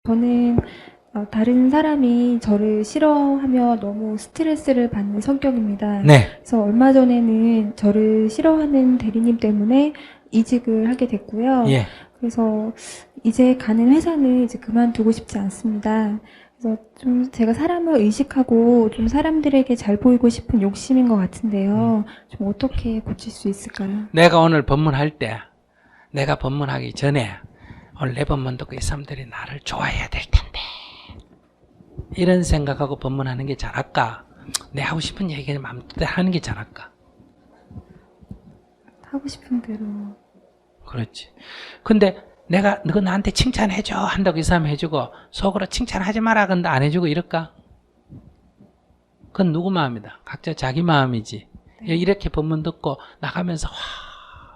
저는 다른 사람이 저를 싫어하며 너무 스트레스를 받는 성격입니다. 네. 그래서 얼마 전에는 저를 싫어하는 대리님 때문에 이직을 하게 됐고요. 예. 그래서 이제 가는 회사는 이제 그만두고 싶지 않습니다. 그래서 좀 제가 사람을 의식하고 좀 사람들에게 잘 보이고 싶은 욕심인 것 같은데요. 좀 어떻게 고칠 수 있을까요? 내가 오늘 법문할 때, 내가 법문하기 전에 오늘 내 법문 듣고 이 사람들이 나를 좋아해야 될 텐데 이런 생각하고 법문하는 게 잘할까? 내 하고 싶은 얘기를 마음대로 하는 게 잘할까? 하고 싶은 대로. 그렇지. 근데 내가 너 나한테 칭찬해줘 한다고 이 사람 해주고 속으로 칭찬하지 마라 근데 안 해주고 이럴까? 그건 누구 마음이다. 각자 자기 마음이지. 네. 이렇게 법문 듣고 나가면서 와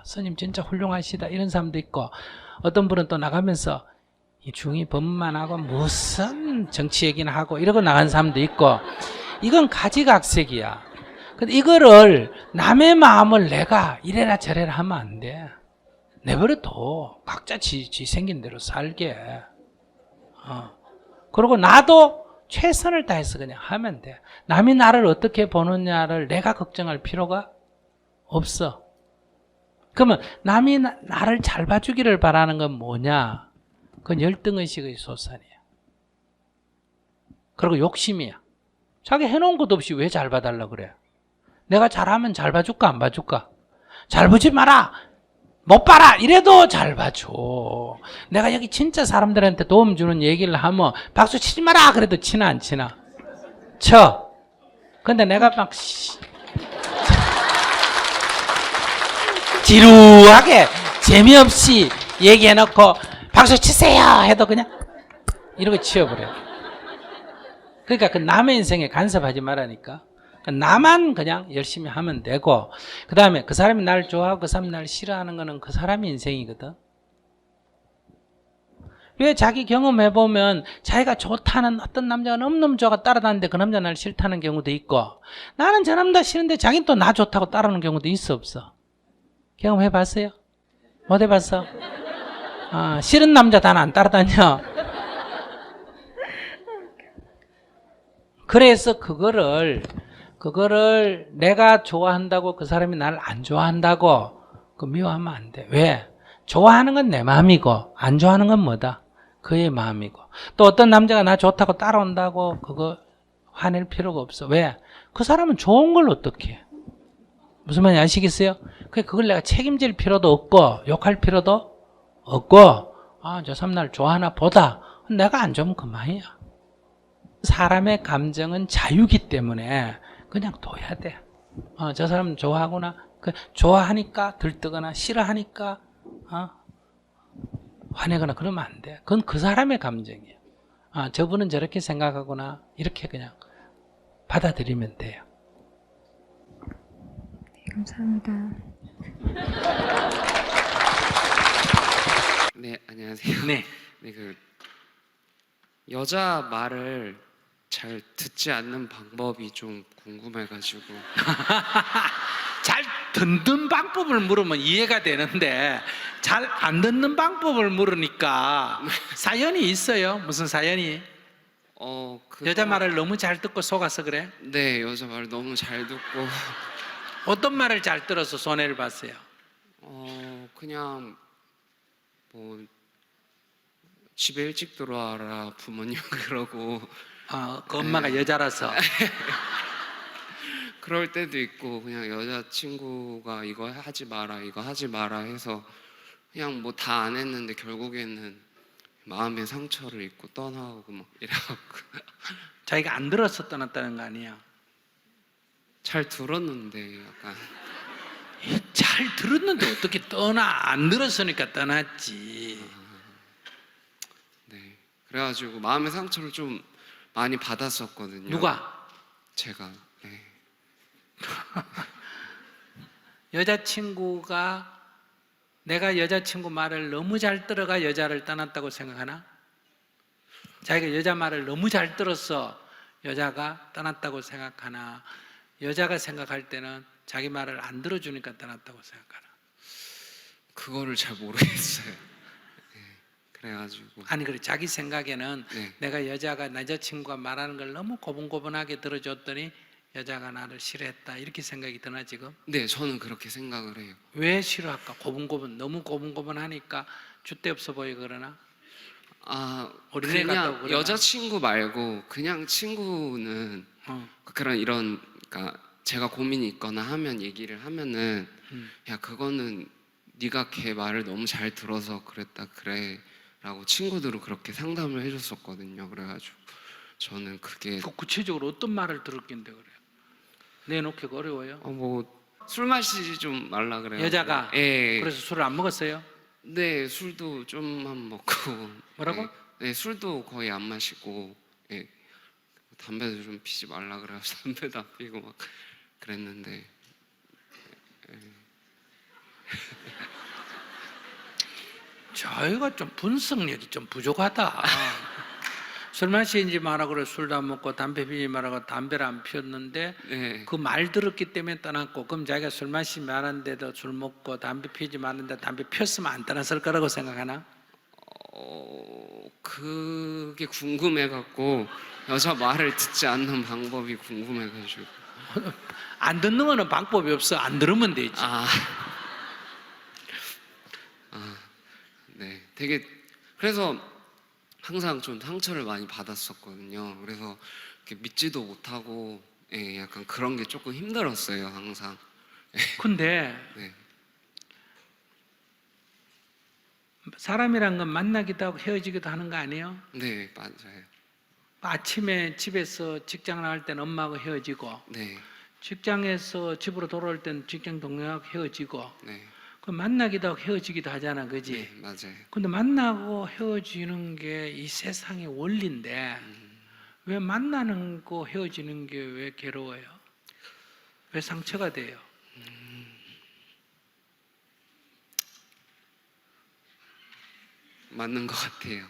스님 진짜 훌륭하시다 이런 사람도 있고, 어떤 분은 또 나가면서 이 중이 법문만 하고 무슨 정치 얘기나 하고 이러고 나간 사람도 있고, 이건 가지각색이야. 근데 이거를 남의 마음을 내가 이래라 저래라 하면 안 돼. 내버려둬. 각자 지 생긴 대로 살게. 그리고 나도 최선을 다해서 그냥 하면 돼. 남이 나를 어떻게 보느냐를 내가 걱정할 필요가 없어. 그러면 남이 나를 잘 봐주기를 바라는 건 뭐냐? 그건 열등의식의 소산이야. 그리고 욕심이야. 자기 해놓은 것도 없이 왜 잘 봐달라 그래? 내가 잘하면 잘 봐줄까 안 봐줄까? 잘 보지 마라. 못 봐라. 이래도 잘 봐줘. 내가 여기 진짜 사람들한테 도움 주는 얘기를 하면 박수 치지 마라. 그래도 치나 안 치나? 쳐. 근데 내가 막 지루하게 재미없이 얘기해놓고 박수 치세요 해도 그냥 이러고 치워버려. 그러니까 그 남의 인생에 간섭하지 말라니까. 나만 그냥 열심히 하면 되고, 그 다음에 그 사람이 날 좋아하고 그 사람이 날 싫어하는 거는 그 사람의 인생이거든. 왜 자기 경험해보면 자기가 좋다는 어떤 남자가 너무너무 좋아가 따라다니는데 그 남자 날 싫다는 경우도 있고, 나는 저 남자 싫은데 자기는 또 나 좋다고 따르는 경우도 있어 없어? 경험해봤어요? 못 해봤어? 싫은 남자 다 안 따라다녀. 그래서 그거를 내가 좋아한다고 그 사람이 나를 안 좋아한다고 그 미워하면 안 돼. 왜? 좋아하는 건 내 마음이고 안 좋아하는 건 뭐다? 그의 마음이고. 또 어떤 남자가 나 좋다고 따라온다고 그거 화낼 필요가 없어. 왜? 그 사람은 좋은 걸 어떻게 해? 무슨 말인지 아시겠어요? 그걸 내가 책임질 필요도 없고 욕할 필요도 없고, 저 사람 날 좋아하나 보다. 내가 안 좋으면 그만이야. 사람의 감정은 자유기 때문에 그냥 둬야 돼. 저 사람 좋아하구나. 좋아하니까 들뜨거나 싫어하니까 화내거나 그러면 안 돼. 그건 그 사람의 감정이에요. 저분은 저렇게 생각하구나. 이렇게 그냥 받아들이면 돼요. 네, 감사합니다. 네, 안녕하세요. 네. 네, 여자 말을 잘 듣지 않는 방법이 좀 궁금해가지고. 잘 듣는 방법을 물으면 이해가 되는데 잘 안 듣는 방법을 물으니까 사연이 있어요. 무슨 사연이? 여자 말을 너무 잘 듣고 속아서 그래? 네, 여자 말 너무 잘 듣고. 어떤 말을 잘 들어서 손해를 봤어요? 그냥 뭐 집에 일찍 들어와라 부모님 그러고. 그 엄마가 여자라서. 그럴 때도 있고, 그냥 여자친구가 이거 하지 마라 이거 하지 마라 해서 그냥 뭐 다 안 했는데 결국에는 마음의 상처를 입고 떠나고 막 이래갖고. 자기가 안 들어서 떠났다는 거 아니야? 잘 들었는데 약간. 잘 들었는데 어떻게 떠나? 안 들었으니까 떠났지. 네, 그래가지고 마음의 상처를 좀 많이 받았었거든요. 누가? 제가. 네. 여자친구가 내가 여자친구 말을 너무 잘 들어가 여자를 떠났다고 생각하나? 자기가 여자 말을 너무 잘 들어서 여자가 떠났다고 생각하나? 여자가 생각할 때는 자기 말을 안 들어주니까 떠났다고 생각하나? 그거를 잘 모르겠어요. 네, 그래가지고 아니 그래 자기 생각에는 네. 내가 여자가 남자친구가 말하는 걸 너무 고분고분하게 들어줬더니 여자가 나를 싫어했다 이렇게 생각이 드나 지금? 네, 저는 그렇게 생각을 해요. 왜 싫어할까? 너무 고분고분하니까 줏대 없어 보이 그러나? 어린애 같다고 그냥 그러나? 여자친구 말고 그냥 친구는 그런 이런 그러니까 제가 고민이 있거나 하면 얘기를 하면은 야 그거는 네가 걔 말을 너무 잘 들어서 그랬다 그래 라고 친구들은 그렇게 상담을 해줬었거든요. 그래가지고 저는 그게 그 구체적으로 어떤 말을 들었긴데 그래요? 내놓기가 어려워요? 뭐 술 마시지 좀 말라 그래요. 여자가? 예. 그래서 술을 안 먹었어요? 네, 술도 좀만 먹고. 뭐라고? 네, 네, 술도 거의 안 마시고. 예. 담배도 좀 피지 말라 그래서 담배도 안 피고 막 그랬는데. 저희가 좀 분석력이 좀 부족하다. 술 마시지 마라 그래 술도 안 먹고 담배 피지 마라 그래 담배를 안 피웠는데 네. 그 말 들었기 때문에 떠났고 그럼 자기가 술 마시지 말았는데도 술 먹고 담배 피지 말았는데 담배 피웠으면 안 떠났을 거라고 생각하나? 그게 궁금해갖고 여자 말을 듣지 않는 방법이 궁금해가지고. 안 듣는 거는 방법이 없어. 안 들으면 되지. 네, 되게 그래서 항상 좀 상처를 많이 받았었거든요. 그래서 이렇게 믿지도 못하고 예, 약간 그런 게 조금 힘들었어요, 항상. 근데 네, 사람이란 건 만나기도 하고 헤어지기도 하는 거 아니에요? 네, 맞아요. 아침에 집에서 직장 나갈 때는 엄마하고 헤어지고 네, 직장에서 집으로 돌아올 때는 직장 동료하고 헤어지고 네, 그 만나기도 하고 헤어지기도 하잖아, 그지? 네, 맞아요. 근데 만나고 헤어지는 게 이 세상의 원리인데 왜 만나는 거 헤어지는 게 왜 괴로워요? 왜 상처가 돼요? 맞는 것 같아요.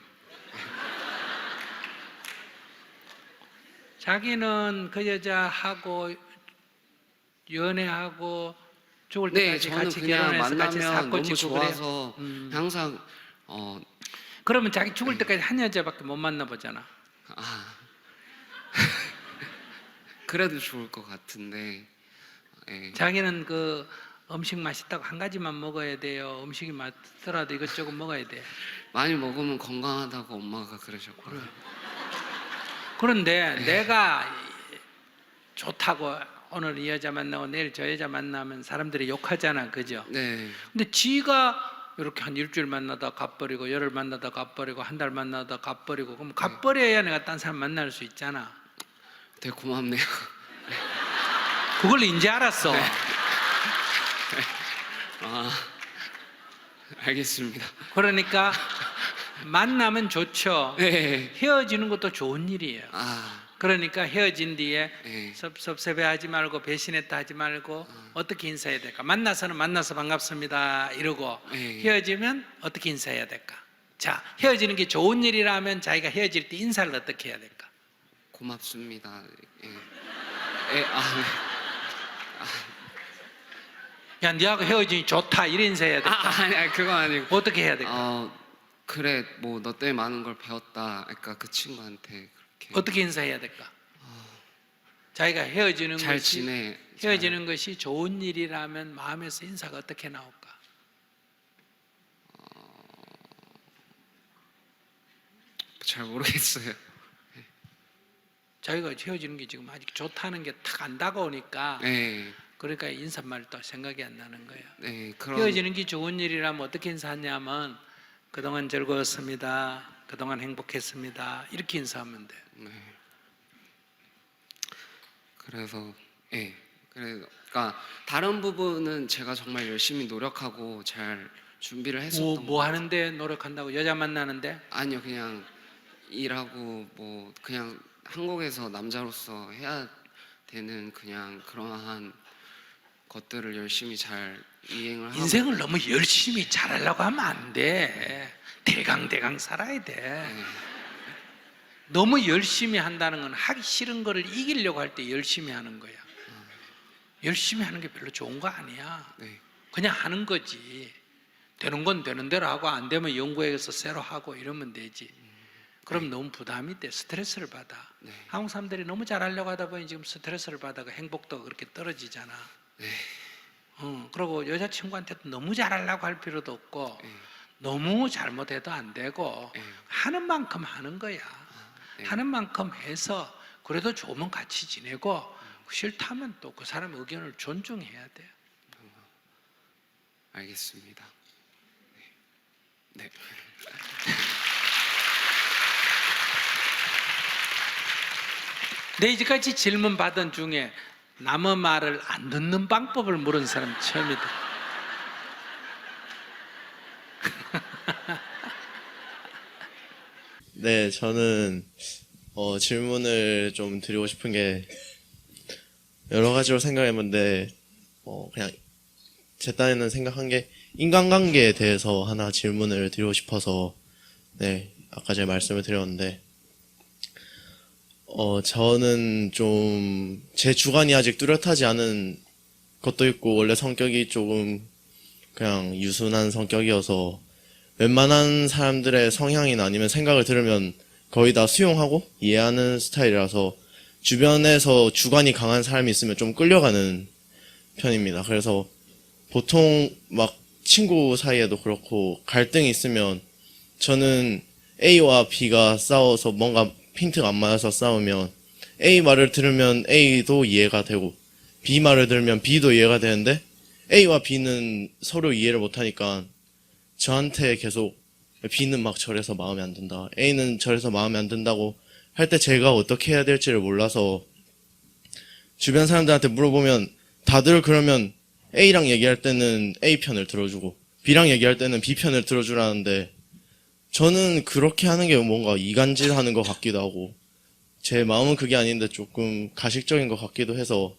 자기는 그 여자하고 연애하고 죽을 네, 때까지 저는 같이 그냥 결혼해서 같이 만나면 사고 너무 치고 그래요? 좋아서 항상 그러면 자기 죽을 때까지 한 여자밖에 못 만나보잖아. 그래도 좋을 것 같은데. 예. 자기는 그 음식 맛있다고 한 가지만 먹어야 돼요. 음식이 맛있더라도 이것저것 먹어야 돼. 많이 먹으면 건강하다고 엄마가 그러셨고요. 그런데 내가 좋다고 오늘 이 여자 만나고 내일 저 여자 만나면 사람들이 욕하잖아, 그죠? 네, 근데 지가 이렇게 한 일주일 만나다 가버리고 열흘 만나다 가버리고 한 달 만나다 가버리고 그럼 가버려야 내가 딴 사람 만날 수 있잖아. 되게 고맙네요. 그걸 이제 알았어. 알겠습니다. 그러니까 만나면 좋죠. 네. 헤어지는 것도 좋은 일이에요. 아, 그러니까 헤어진 뒤에 네. 섭섭해하지 말고 배신했다 하지 말고 어떻게 인사해야 될까? 만나서는 만나서 반갑습니다 이러고 네. 헤어지면 어떻게 인사해야 될까? 자, 헤어지는 게 좋은 일이라면 자기가 헤어질 때 인사를 어떻게 해야 될까? 고맙습니다. 예. 예, 네. 야, 니하고 헤어지니 좋다 이런 인사해야 될까? 아니, 그거 아니고. 어떻게 해야 될까? 그래, 뭐 너 때문에 많은 걸 배웠다. 그러니까 그 친구한테 그렇게. 어떻게 인사해야 될까? 자기가 헤어지는 잘 것이 지내. 헤어지는 것이 좋은 일이라면 마음에서 인사가 어떻게 나올까? 잘 모르겠어요. 자기가 헤어지는 게 지금 아직 좋다는 게 탁 안 다가오니까 네, 그러니까 인사말 또 생각이 안 나는 거예요. 네, 그런. 헤어지는 게 좋은 일이라면 어떻게 인사하냐면 그동안 즐거웠습니다. 그동안 행복했습니다. 이렇게 인사하면 돼. 네. 그래서 예, 그러니까 다른 부분은 제가 정말 열심히 노력하고 잘 준비를 했었던 뭐 하는데 노력한다고? 여자 만나는데? 아니요, 그냥 일하고 뭐 그냥 한국에서 남자로서 해야 되는 그냥 그러한 것들을 열심히 잘 이행을 하고. 인생을 너무 열심히 잘하려고 하면 안 돼. 대강 살아야 돼. 네, 너무 열심히 한다는 건 하기 싫은 거를 이기려고 할 때 열심히 하는 거야. 열심히 하는 게 별로 좋은 거 아니야. 네, 그냥 하는 거지. 되는 건 되는 대로 하고 안 되면 연구해서 새로 하고 이러면 되지. 그럼 너무 부담이 돼. 스트레스를 받아. 네. 한국 사람들이 너무 잘하려고 하다 보니 지금 스트레스를 받아가 행복도가 그렇게 떨어지잖아. 네. 그리고 여자친구한테도 너무 잘하려고 할 필요도 없고 네. 너무 잘못해도 안 되고 네. 하는 만큼 하는 거야. 네. 하는 만큼 해서 그래도 좋으면 같이 지내고 싫다면 또 그 사람의 의견을 존중해야 돼. 알겠습니다. 네. 네. 내 이제까지 질문 받은 중에 남의 말을 안 듣는 방법을 물은 사람 처음이다. 네, 저는 질문을 좀 드리고 싶은 게 여러 가지로 생각해봤는데 그냥 제 딴에는 생각한 게 인간관계에 대해서 하나 질문을 드리고 싶어서 네, 아까 제가 말씀을 드렸는데 저는 좀 제 주관이 아직 뚜렷하지 않은 것도 있고 원래 성격이 조금 그냥 유순한 성격이어서 웬만한 사람들의 성향이나 아니면 생각을 들으면 거의 다 수용하고 이해하는 스타일이라서 주변에서 주관이 강한 사람이 있으면 좀 끌려가는 편입니다. 그래서 보통 막 친구 사이에도 그렇고 갈등이 있으면 저는 A와 B가 싸워서 뭔가 핀트가 안 맞아서 싸우면 A 말을 들으면 A도 이해가 되고 B 말을 들으면 B도 이해가 되는데 A와 B는 서로 이해를 못하니까 저한테 계속 B는 막 저래서 마음에 안 든다, A는 저래서 마음에 안 든다고 할 때 제가 어떻게 해야 될지를 몰라서 주변 사람들한테 물어보면 다들 그러면 A랑 얘기할 때는 A 편을 들어주고 B랑 얘기할 때는 B 편을 들어주라는데 저는 그렇게 하는 게 뭔가 이간질하는 것 같기도 하고 제 마음은 그게 아닌데 조금 가식적인 것 같기도 해서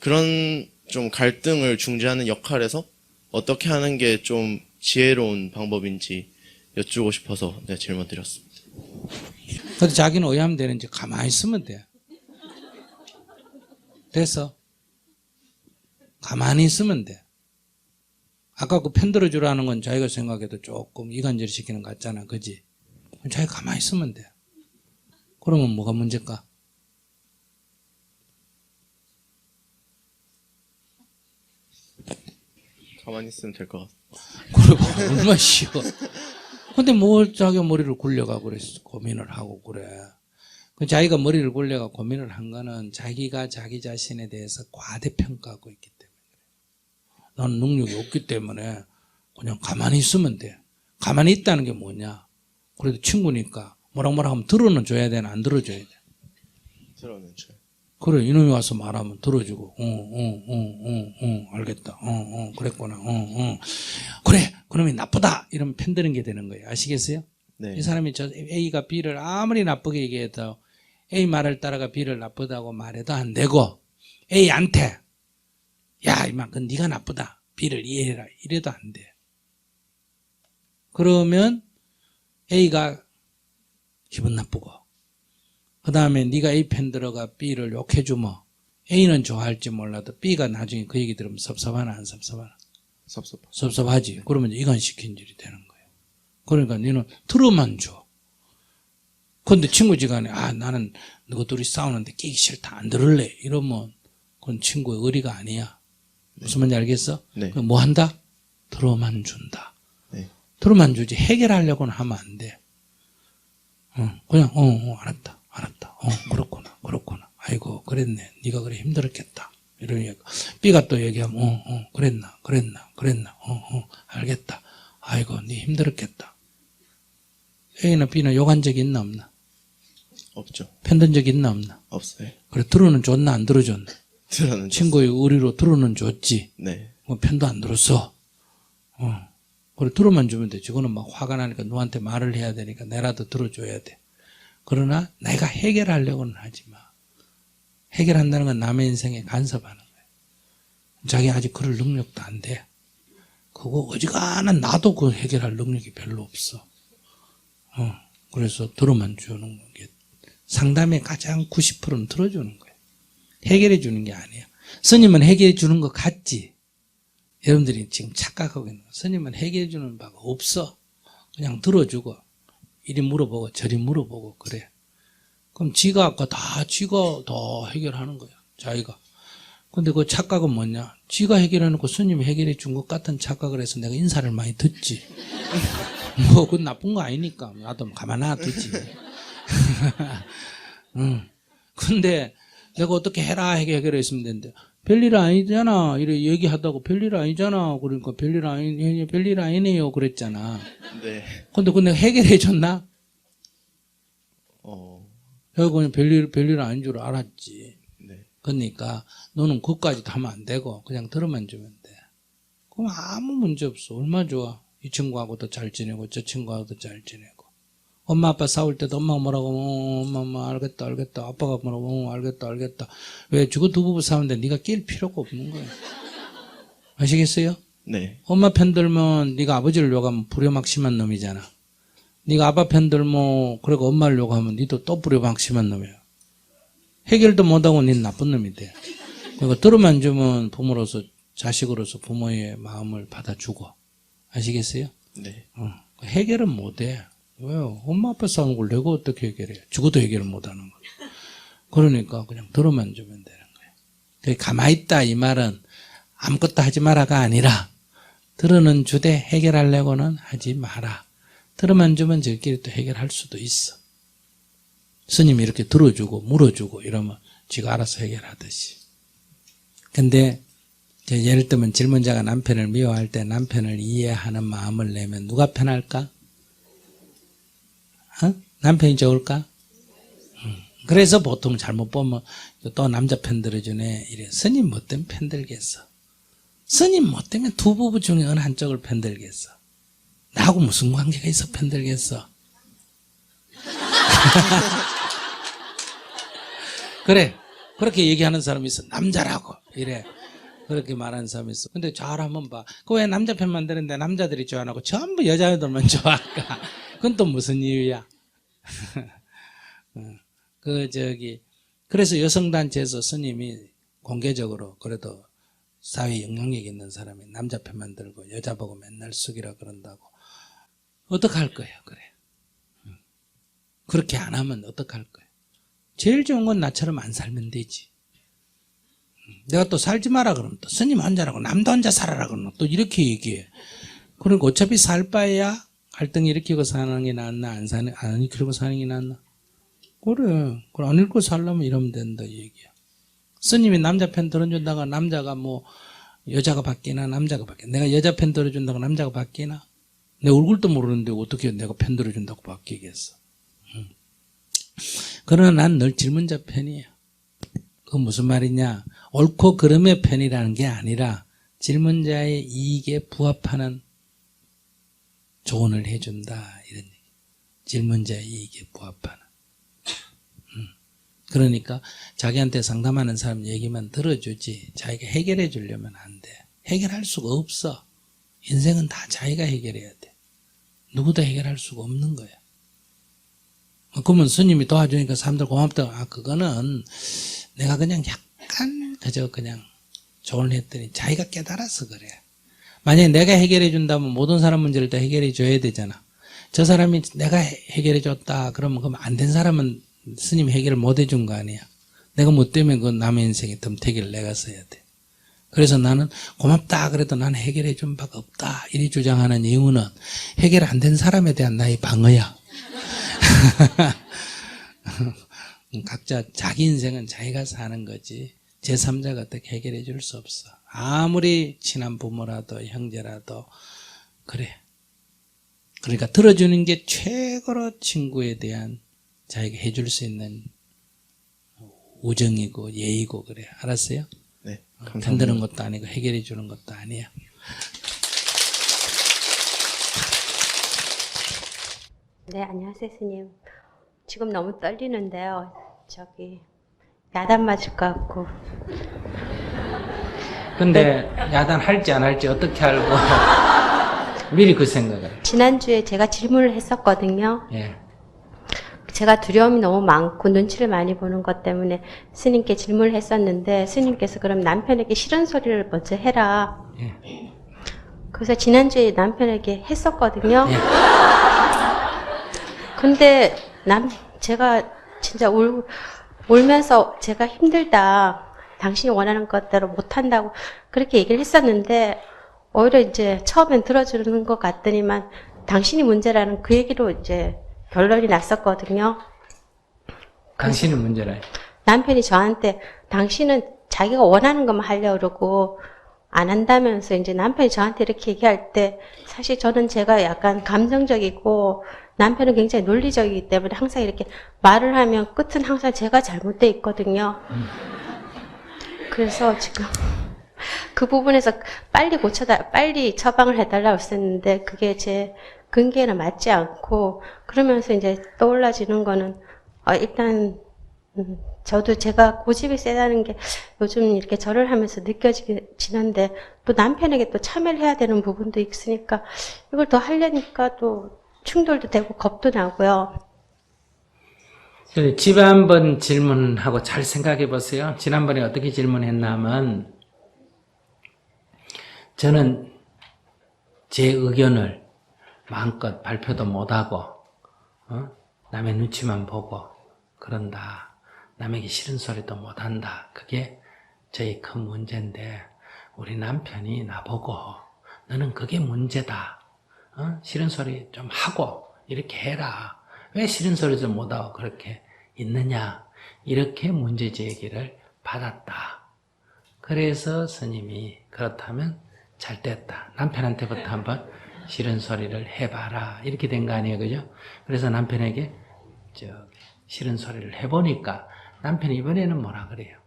그런 좀 갈등을 중재하는 역할에서 어떻게 하는 게 좀 지혜로운 방법인지 여쭈고 싶어서 네, 질문 드렸습니다. 근데 자기는 의하면 되는지 가만히 있으면 돼. 됐어. 가만히 있으면 돼. 아까 그 편 들어주라는 건 자기가 생각해도 조금 이간질 시키는 것 같잖아. 그지? 자기 가만히 있으면 돼. 그러면 뭐가 문제일까? 가만히 있으면 될 것 같아요. 그래, 얼마나 쉬워. 근데 뭘 자기가 머리를 굴려가고 그래, 고민을 하고 그래. 그 자기가 머리를 굴려가 고민을 한 거는 자기가 자기 자신에 대해서 과대평가하고 있기 때문에 그래. 나는 능력이 없기 때문에 그냥 가만히 있으면 돼. 가만히 있다는 게 뭐냐? 그래도 친구니까 뭐라 하면 들어는 줘야 되나 안 들어줘야 돼? 들어는 줘요. 그래, 이놈이 와서 말하면 들어주고, 알겠다. 그랬구나. 그래, 그놈이 나쁘다. 이러면 편드는 게 되는 거예요. 아시겠어요? 네. 이 사람이 저 A가 B를 아무리 나쁘게 얘기해도 A 말을 따라가 B를 나쁘다고 말해도 안 되고, A한테, 야, 이만, 그건 네가 나쁘다. B를 이해해라. 이래도 안 돼. 그러면 A가 기분 나쁘고, 그 다음에 네가 A 편 들어가 B를 욕해주면 A는 좋아할지 몰라도 B가 나중에 그 얘기 들으면 섭섭하나 안 섭섭하나? 섭섭하지. 그러면 이간시킨 일이 되는 거예요. 그러니까 너는 들어만 줘. 근데 친구지간에 나는 너희 둘이 싸우는데 끼기 싫다 안 들을래 이러면 그건 친구의 의리가 아니야. 무슨 말인지 알겠어? 네. 그럼 뭐 한다? 들어만 준다. 네. 들어만 주지 해결하려고는 하면 안 돼. 그냥 알았다. 그렇구나. 아이고 그랬네. 네가 그래 힘들었겠다. 이런 얘기. B가 또 얘기하면 그랬나. 알겠다. 아이고 네 힘들었겠다. A나 B나 욕한 적이 있나 없나? 없죠. 편든 적이 있나 없나? 없어요. 그래 들어는 줬나 안 들어줬나? 들어는 친구의 의리로 들어는 줬지. 네. 뭐 편도 안 들었어. 그래 들어만 주면 되지. 그거는 막 화가 나니까 누구한테 말을 해야 되니까 내라도 들어줘야 돼. 그러나 내가 해결하려고는 하지 마. 해결한다는 건 남의 인생에 간섭하는 거야. 자기 아직 그럴 능력도 안 돼. 그거 어지간한 나도 그 해결할 능력이 별로 없어. 그래서 들어만 주는 게 상담의 가장 90%는 들어주는 거야. 해결해 주는 게 아니야. 스님은 해결해 주는 것 같지. 여러분들이 지금 착각하고 있는 거예요. 스님은 해결해 주는 바가 없어. 그냥 들어주고 이리 물어보고 저리 물어보고 그래. 그럼 지가 아까 지가 다 해결하는 거야. 자기가. 근데 그 착각은 뭐냐? 지가 해결해놓고 스님이 해결해 준 것 같은 착각을 해서 내가 인사를 많이 듣지. 뭐 그건 나쁜 거 아니니까 나도 가만 놔두지. 응. 근데 내가 어떻게 해라 해결했으면 되는데 별일 아니잖아. 이래 얘기하다고 별일 아니잖아. 그러니까 별일 아니네요. 그랬잖아. 네. 근데 그 내가 해결해 줬나? 어, 그냥 별일 아닌 줄 알았지. 네. 그러니까 너는 그것까지도 하면 안 되고 그냥 들어만 주면 돼. 그럼 아무 문제 없어. 얼마나 좋아. 이 친구하고도 잘 지내고 저 친구하고도 잘 지내고. 엄마 아빠 싸울 때도 엄마가 뭐라고 엄마 알겠다 아빠가 뭐라고 알겠다. 왜 죽어 두 부부 싸우는데 네가 낄 필요가 없는 거야. 아시겠어요? 네. 엄마 편 들면 네가 아버지를 욕하면 불효막심한 놈이잖아. 네가 아빠 편 들면 그리고 엄마를 욕하면 니도 또 불효막심한 놈이야. 해결도 못하고 니는 나쁜 놈이 돼. 그러니까 들어만 주면 부모로서 자식으로서 부모의 마음을 받아주고. 아시겠어요? 네. 해결은 못해. 왜요? 엄마 아빠 싸우는 걸 내가 어떻게 해결해? 죽어도 해결을 못하는 거야. 그러니까 그냥 들어만 주면 되는 거예요. 가만히 있다 이 말은 아무것도 하지 마라가 아니라 들어는 주되 해결하려고는 하지 마라. 들어만 주면 저끼리 또 해결할 수도 있어. 스님이 이렇게 들어주고 물어주고 이러면 지가 알아서 해결하듯이. 근데 예를 들면 질문자가 남편을 미워할 때 남편을 이해하는 마음을 내면 누가 편할까? 남편이 좋을까? 그래서 보통 잘못 보면 또 남자 편 들어주네 이래. 스님 뭐 때문에 편 들겠어? 스님 뭐 때문에 두 부부 중에 어느 한쪽을 편 들겠어? 나하고 무슨 관계가 있어 편 들겠어? 그래 그렇게 얘기하는 사람이 있어. 남자라고 이래. 그렇게 말하는 사람이 있어. 근데 잘 한번 봐. 그 왜 남자 편만 드는데 남자들이 좋아 안 하고 전부 여자들만 좋아할까? 그건 또 무슨 이유야? 그래서 여성단체에서 스님이 공개적으로 그래도 사회에 영향력 있는 사람이 남자 편만 들고 여자 보고 맨날 숙이라 그런다고. 어떡할 거예요, 그래. 그렇게 안 하면 어떡할 거예요? 제일 좋은 건 나처럼 안 살면 되지. 내가 또 살지 마라 그러면 또 스님 혼자라고 남도 혼자 살아라 그러면 또 이렇게 얘기해. 그러니까 어차피 살 바에야 갈등 일으키고 사는 게 낫나 안 일으키고 사는 게 낫나? 그래. 그럼 안 일으키고 살려면 이러면 된다 이 얘기야. 스님이 남자 편 들어준다가 남자가 뭐 여자가 바뀌나 남자가 바뀌나. 내가 여자 편 들어준다고 남자가 바뀌나? 내 얼굴도 모르는데 어떻게 내가 편 들어준다고 바뀌겠어. 그러나 난 늘 질문자 편이야. 그건 무슨 말이냐? 옳고 그름의 편이라는 게 아니라 질문자의 이익에 부합하는 조언을 해준다 이런 얘기. 질문자의 이익에 부합하는. 그러니까 자기한테 상담하는 사람 얘기만 들어주지 자기가 해결해 주려면 안 돼. 해결할 수가 없어. 인생은 다 자기가 해결해야 돼. 누구도 해결할 수가 없는 거야. 그러면 스님이 도와주니까 사람들 고맙다. 그거는 내가 그냥 약간 그냥 조언을 했더니 자기가 깨달아서 그래. 만약에 내가 해결해 준다면 모든 사람 문제를 다 해결해 줘야 되잖아. 저 사람이 내가 해결해 줬다 그러면 안 된 사람은 스님이 해결을 못 해준 거 아니야. 내가 못 되면 그 남의 인생에 덤태기를 내가 써야 돼. 그래서 나는 고맙다 그래도 나는 해결해 준 바가 없다 이리 주장하는 이유는 해결 안 된 사람에 대한 나의 방어야. 각자 자기 인생은 자기가 사는 거지 제3자가 어떻게 해결해 줄 수 없어. 아무리 친한 부모라도 형제라도 그래. 그러니까 들어주는 게 최고로 친구에 대한 자기가 해줄 수 있는 우정이고 예의고 그래. 알았어요? 네. 편드는 것도 아니고 해결해 주는 것도 아니야. 네, 안녕하세요, 스님. 지금 너무 떨리는데요. 야단 맞을 것 같고. 근데 야단할지 안 할지 어떻게 알고 미리 그 생각을. 지난주에 제가 질문을 했었거든요. 예. 제가 두려움이 너무 많고 눈치를 많이 보는 것 때문에 스님께 질문을 했었는데 스님께서 그럼 남편에게 싫은 소리를 먼저 해라. 예. 그래서 지난주에 남편에게 했었거든요. 예. 근데 제가 진짜 울면서 제가 힘들다. 당신이 원하는 것대로 못한다고 그렇게 얘기를 했었는데 오히려 이제 처음엔 들어주는 것 같더니만 당신이 문제라는 그 얘기로 이제 결론이 났었거든요. 당신이 문제라. 남편이 저한테 당신은 자기가 원하는 것만 하려고 그러고 안 한다면서 이제 남편이 저한테 이렇게 얘기할 때 사실 저는 제가 약간 감정적이고 남편은 굉장히 논리적이기 때문에 항상 이렇게 말을 하면 끝은 항상 제가 잘못돼 있거든요. 그래서 지금 그 부분에서 빨리 처방을 해달라고 했었는데 그게 제 근기에는 맞지 않고 그러면서 이제 떠올라지는 거는 일단 저도 제가 고집이 세다는 게 요즘 이렇게 절을 하면서 느껴지는데 또 남편에게 또 참여를 해야 되는 부분도 있으니까 이걸 더 하려니까 또 충돌도 되고 겁도 나고요. 집에 한번 질문하고 잘 생각해 보세요. 지난번에 어떻게 질문했냐면 저는 제 의견을 마음껏 발표도 못하고 남의 눈치만 보고 그런다. 남에게 싫은 소리도 못한다. 그게 저의 큰 문제인데 우리 남편이 나보고 너는 그게 문제다. 싫은 소리 좀 하고 이렇게 해라. 왜 싫은 소리도 못하고 그렇게 있느냐. 이렇게 문제제기를 받았다. 그래서 스님이 그렇다면 잘 됐다. 남편한테부터 한번 싫은 소리를 해봐라. 이렇게 된 거 아니에요. 그죠? 그래서 남편에게 싫은 소리를 해보니까 남편이 이번에는 뭐라 그래요?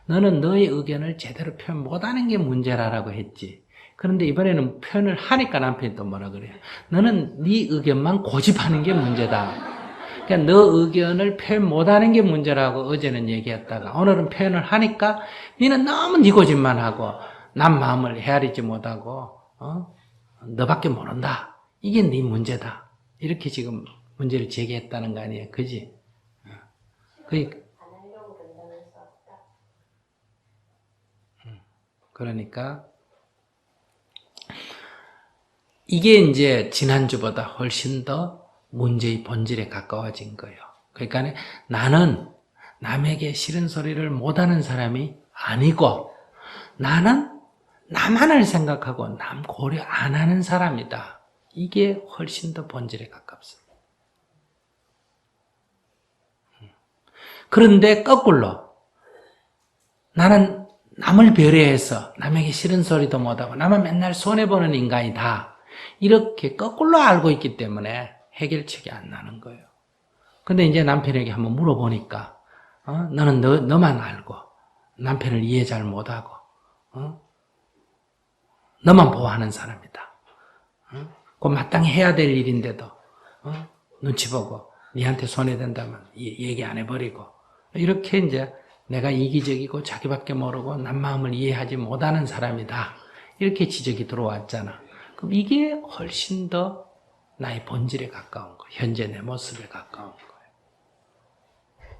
너는 너의 의견을 제대로 표현 못하는 게 문제라고 했지. 그런데 이번에는 표현을 하니까 남편이 또 뭐라 그래요? 너는 네 의견만 고집하는 게 문제다. 그러니까 너 의견을 표현 못하는 게 문제라고 어제는 얘기했다가 오늘은 표현을 하니까 너는 너무 네 고집만 하고 남 마음을 헤아리지 못하고 너밖에 모른다. 이게 네 문제다. 이렇게 지금 문제를 제기했다는 거 아니에요. 그지? 그러니까 이게 이제 지난주보다 훨씬 더 문제의 본질에 가까워진 거예요. 그러니까 나는 남에게 싫은 소리를 못하는 사람이 아니고 나는 나만을 생각하고 남 고려 안 하는 사람이다. 이게 훨씬 더 본질에 가깝습니다. 그런데 거꾸로 나는 남을 배려해서 남에게 싫은 소리도 못하고 나만 맨날 손해보는 인간이다. 이렇게 거꾸로 알고 있기 때문에 해결책이 안 나는 거예요. 근데 이제 남편에게 한번 물어보니까 너는 너만 알고 남편을 이해 잘 못하고 너만 보호하는 사람이다. 그 마땅히 해야 될 일인데도 눈치 보고 니한테 손해된다면 얘기 안 해버리고 이렇게 이제 내가 이기적이고 자기밖에 모르고 남 마음을 이해하지 못하는 사람이다. 이렇게 지적이 들어왔잖아. 그럼 이게 훨씬 더 나의 본질에 가까운 거예요. 현재 내 모습에 가까운 거예요.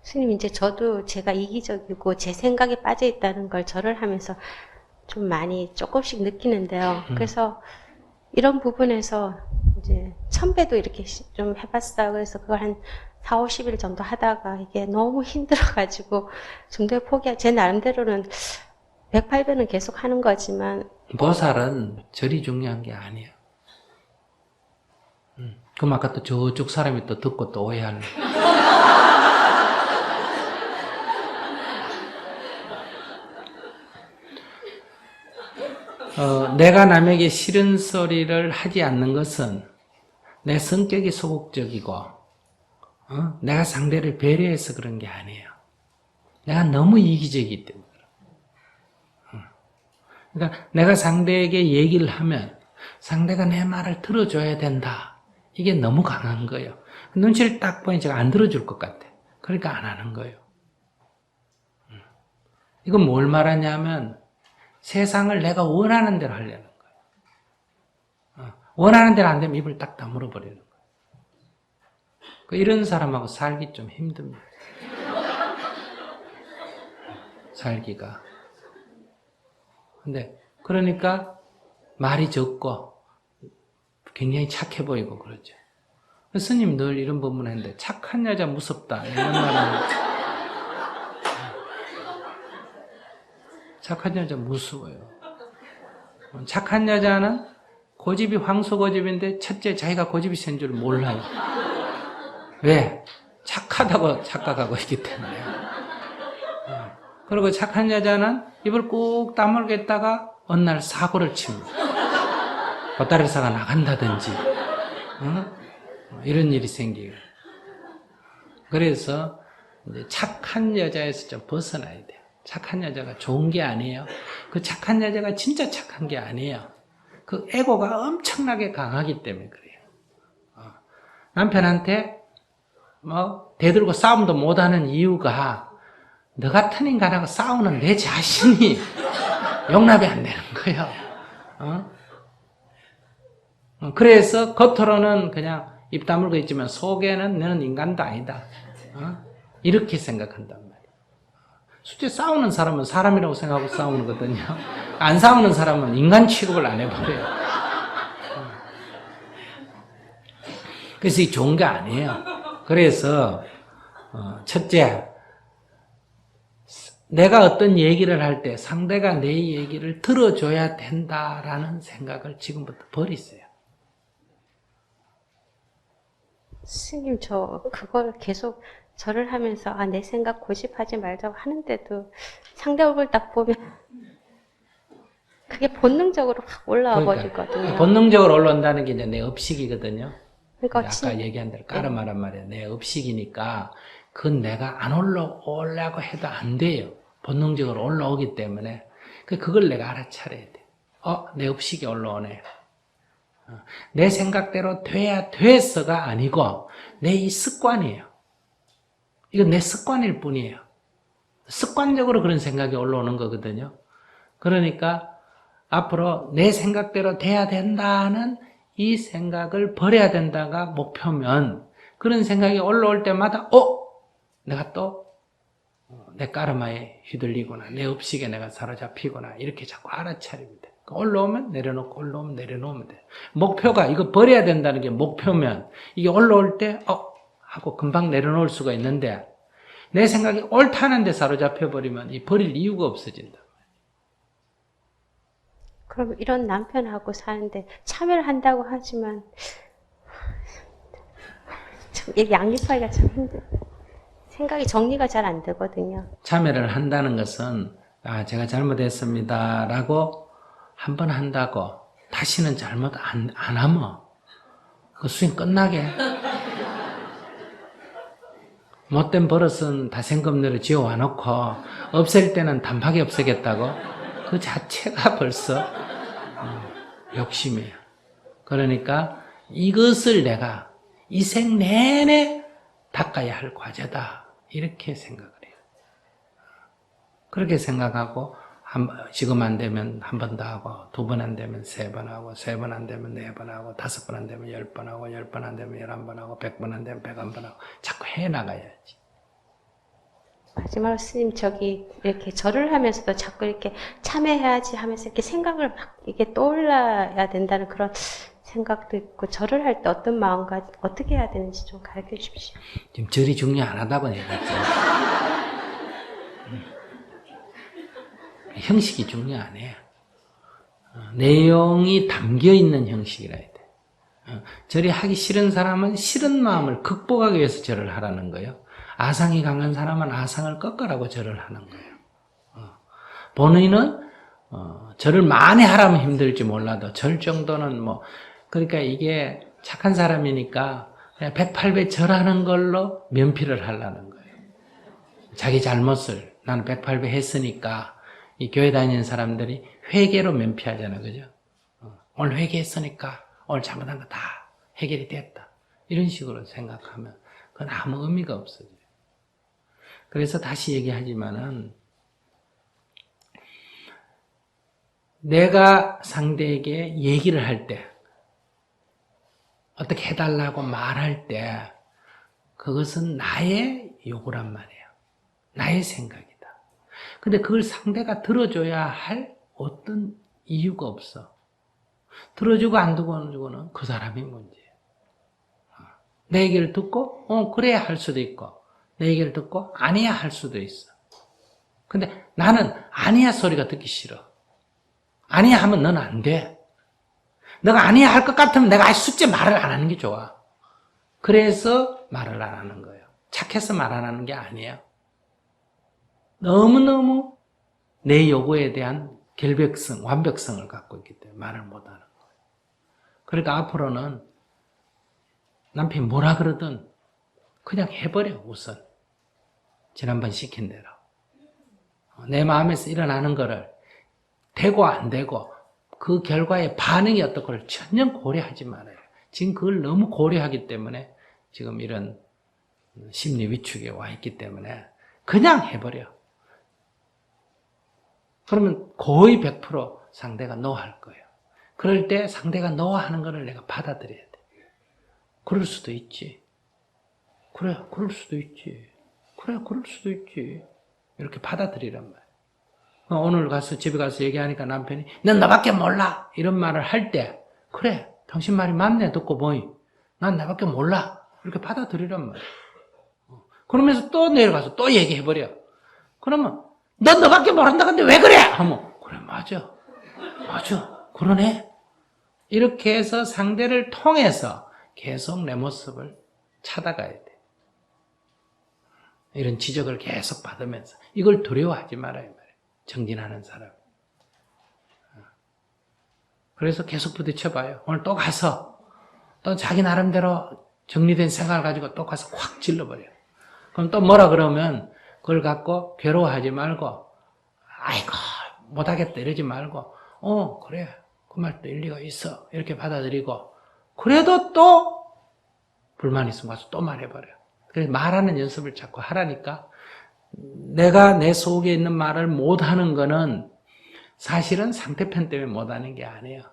스님, 이제 저도 제가 이기적이고 제 생각에 빠져 있다는 걸 절을 하면서 좀 많이 조금씩 느끼는데요. 그래서 이런 부분에서 이제 천배도 이렇게 좀 해봤어요. 그래서 그걸 한 4, 50일 정도 하다가 이게 너무 힘들어가지고 중도에 제 나름대로는 108배는 계속 하는 거지만 보살은 절이 중요한 게 아니에요. 그럼 아까 또 저쪽 사람이 또 듣고 또 오해하는 내가 남에게 싫은 소리를 하지 않는 것은 내 성격이 소극적이고 내가 상대를 배려해서 그런 게 아니에요. 내가 너무 이기적이기 때문에. 그러니까 내가 상대에게 얘기를 하면 상대가 내 말을 들어줘야 된다. 이게 너무 강한 거예요. 눈치를 딱 보니 제가 안 들어줄 것 같아. 그러니까 안 하는 거예요. 이건 뭘 말하냐면 세상을 내가 원하는 대로 하려는 거예요. 원하는 대로 안 되면 입을 딱 다물어 버리는 거예요. 이런 사람하고 살기 좀 힘듭니다. 살기가. 근데 그러니까 말이 적고 굉장히 착해 보이고 그러죠. 스님 늘 이런 법문을 했는데 착한 여자 무섭다 이런 말은 착한 여자 무서워요. 착한 여자는 고집이 황소 고집인데 첫째 자기가 고집이 센 줄 몰라요. 왜? 착하다고 착각하고 있기 때문에. 그리고 착한 여자는 입을 꾹 다물겠다가 어느 날 사고를 칩니다. 보따리사가 나간다든지 이런 일이 생기고. 그래서 이제 착한 여자에서 좀 벗어나야 돼요. 착한 여자가 좋은 게 아니에요. 그 착한 여자가 진짜 착한 게 아니에요. 그 에고가 엄청나게 강하기 때문에 그래요. 남편한테 뭐 대들고 싸움도 못하는 이유가 너 같은 인간하고 싸우는 내 자신이 용납이 안 되는 거예요. 그래서 겉으로는 그냥 입 다물고 있지만 속에는 너는 인간도 아니다. 이렇게 생각한단 말이에요. 실제 싸우는 사람은 사람이라고 생각하고 싸우는 거거든요. 안 싸우는 사람은 인간 취급을 안 해버려요. 그래서 이게 좋은 게 아니에요. 그래서 첫째, 내가 어떤 얘기를 할 때 상대가 내 얘기를 들어줘야 된다라는 생각을 지금부터 버리세요. 스님, 저 그걸 계속 절을 하면서 내 생각 고집하지 말자고 하는데도 상대 얼굴 딱 보면 그게 본능적으로 확 올라와 버리거든요. 본능적으로 올라온다는 게 이제 내 업식이거든요. 그러니까 아까 얘기한 대로 까르마란 말이에요. 내 업식이니까 그건 내가 안 올라오려고 해도 안 돼요. 본능적으로 올라오기 때문에 그걸 내가 알아차려야 돼. 내 업식이 올라오네. 내 생각대로 돼야 돼서가 아니고 내 이 습관이에요. 이건 내 습관일 뿐이에요. 습관적으로 그런 생각이 올라오는 거거든요. 그러니까 앞으로 내 생각대로 돼야 된다는 이 생각을 버려야 된다가 목표면 그런 생각이 올라올 때마다 내가 또 내 까르마에 휘둘리구나. 내 업식에 내가 사로잡히구나. 이렇게 자꾸 알아차립니다. 올라오면 내려놓고 올라오면 내려놓으면 돼요. 목표가 이거 버려야 된다는 게 목표면 이게 올라올 때 하고 금방 내려놓을 수가 있는데 내 생각이 옳다는 데 사로잡혀버리면 이 버릴 이유가 없어진다. 그럼 이런 남편하고 사는데 참여를 한다고 하지만 참 양립하기가 참 힘들어요. 생각이 정리가 잘 안 되거든요. 참여를 한다는 것은 제가 잘못했습니다 라고 한 번 한다고 다시는 잘못 안 하면 그 수행 끝나게. 못된 버릇은 다생금내로 지어와놓고 없앨 때는 단박에 없애겠다고 그 자체가 벌써 욕심이에요. 그러니까 이것을 내가 이 생 내내 닦아야 할 과제다 이렇게 생각을 해요. 그렇게 생각하고 지금 안 되면 한 번 더 하고 2번 안 되면 3번 하고 3번 안 되면 4번 하고 5번 안 되면 10번 하고 10번 안 되면 11번 하고 100번 안 되면 101번 하고 자꾸 해나가야지. 마지막으로 스님 이렇게 절을 하면서도 자꾸 이렇게 참여해야지 하면서 이렇게 생각을 막 이게 떠올라야 된다는 그런 생각도 있고 절을 할 때 어떤 마음과 어떻게 해야 되는지 좀 가르쳐 주십시오. 지금 절이 중요하다고 얘기했죠. 형식이 중요 안 해요. 내용이 담겨있는 형식이라 해야 돼. 절이 하기 싫은 사람은 싫은 마음을 극복하기 위해서 절을 하라는 거예요. 아상이 강한 사람은 아상을 꺾으라고 절을 하는 거예요. 본인은 절을 많이 하라면 힘들지 몰라도 절 정도는 그러니까 이게 착한 사람이니까 그냥 108배 절하는 걸로 면피를 하려는 거예요. 자기 잘못을 나는 108배 했으니까 이 교회 다니는 사람들이 회개로 면피하잖아요. 그죠? 오늘 회개했으니까 오늘 잘못한 거 다 해결이 됐다. 이런 식으로 생각하면 그건 아무 의미가 없어져요. 그래서 다시 얘기하지만은 내가 상대에게 얘기를 할 때 어떻게 해달라고 말할 때 그것은 나의 요구란 말이에요. 나의 생각이다. 근데 그걸 상대가 들어줘야 할 어떤 이유가 없어. 들어주고 안 들어주고는 그 사람이 문제예요. 내 얘기를 듣고 그래야 할 수도 있고 내 얘기를 듣고 아니야 할 수도 있어. 근데 나는 아니야 소리가 듣기 싫어. 아니야 하면 넌 안 돼. 너가 아니야 할 것 같으면 내가 숙제 말을 안 하는 게 좋아. 그래서 말을 안 하는 거예요. 착해서 말 안 하는 게 아니에요. 너무너무 내 요구에 대한 결백성, 완벽성을 갖고 있기 때문에 말을 못 하는 거예요. 그러니까 앞으로는 남편이 뭐라 그러든 그냥 해버려, 우선. 지난번 시킨 대로. 내 마음에서 일어나는 거를 되고 안 되고 그 결과의 반응이 어떻고를 전혀 고려하지 말아요. 지금 그걸 너무 고려하기 때문에 지금 이런 심리 위축에 와 있기 때문에 그냥 해버려. 그러면 거의 100% 상대가 no 할 거예요. 그럴 때 상대가 no 하는 거를 내가 받아들여야 돼. 그럴 수도 있지. 그래, 그럴 수도 있지. 그래, 그럴 수도 있지. 이렇게 받아들이란 말이에요. 오늘 집에 가서 얘기하니까 남편이 넌 나밖에 몰라 이런 말을 할 때 그래 당신 말이 맞네 듣고 보니 난 나밖에 몰라 이렇게 받아들이란 말이야. 그러면서 또 내려가서 또 얘기해버려. 그러면 넌 너밖에 모른다 근데 왜 그래 하면 그래 맞아 그러네. 이렇게 해서 상대를 통해서 계속 내 모습을 찾아가야 돼. 이런 지적을 계속 받으면서 이걸 두려워하지 말아요. 정진하는 사람. 그래서 계속 부딪혀봐요. 오늘 또 가서 또 자기 나름대로 정리된 생각을 가지고 또 가서 확 질러버려요. 그럼 또 뭐라 그러면 그걸 갖고 괴로워하지 말고 아이고 못하겠다 이러지 말고 그래 그 말도 일리가 있어 이렇게 받아들이고 그래도 또 불만 있으면 가서 또 말해버려요. 그래서 말하는 연습을 자꾸 하라니까 내가 내 속에 있는 말을 못하는 거는 사실은 상대편 때문에 못하는 게 아니에요.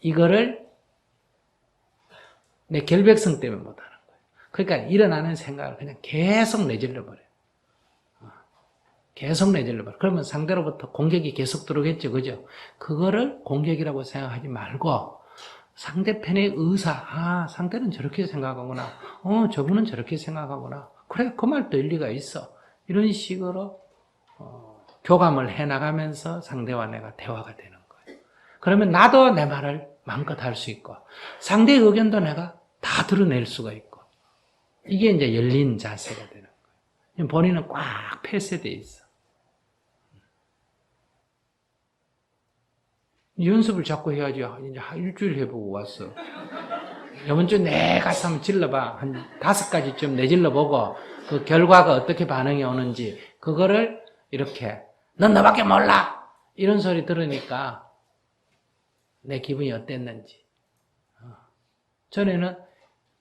이거를 내 결백성 때문에 못하는 거예요. 그러니까 일어나는 생각을 그냥 계속 내질러버려요. 계속 내질러버려요. 그러면 상대로부터 공격이 계속 들어오겠죠. 그죠? 그거를 공격이라고 생각하지 말고 상대편의 의사, 상대는 저렇게 생각하구나. 저분은 저렇게 생각하구나. 그래, 그 말도 일리가 있어. 이런 식으로 교감을 해나가면서 상대와 내가 대화가 되는 거예요. 그러면 나도 내 말을 마음껏 할 수 있고 상대의 의견도 내가 다 드러낼 수가 있고 이게 이제 열린 자세가 되는 거예요. 본인은 꽉 폐쇄되어 있어. 연습을 자꾸 해야지. 이제 일주일 해보고 왔어. 이번 주 내가 한번 질러봐. 한 5가지쯤 내질러보고 그 결과가 어떻게 반응이 오는지 그거를 이렇게 넌 너밖에 몰라 이런 소리 들으니까 내 기분이 어땠는지. 전에는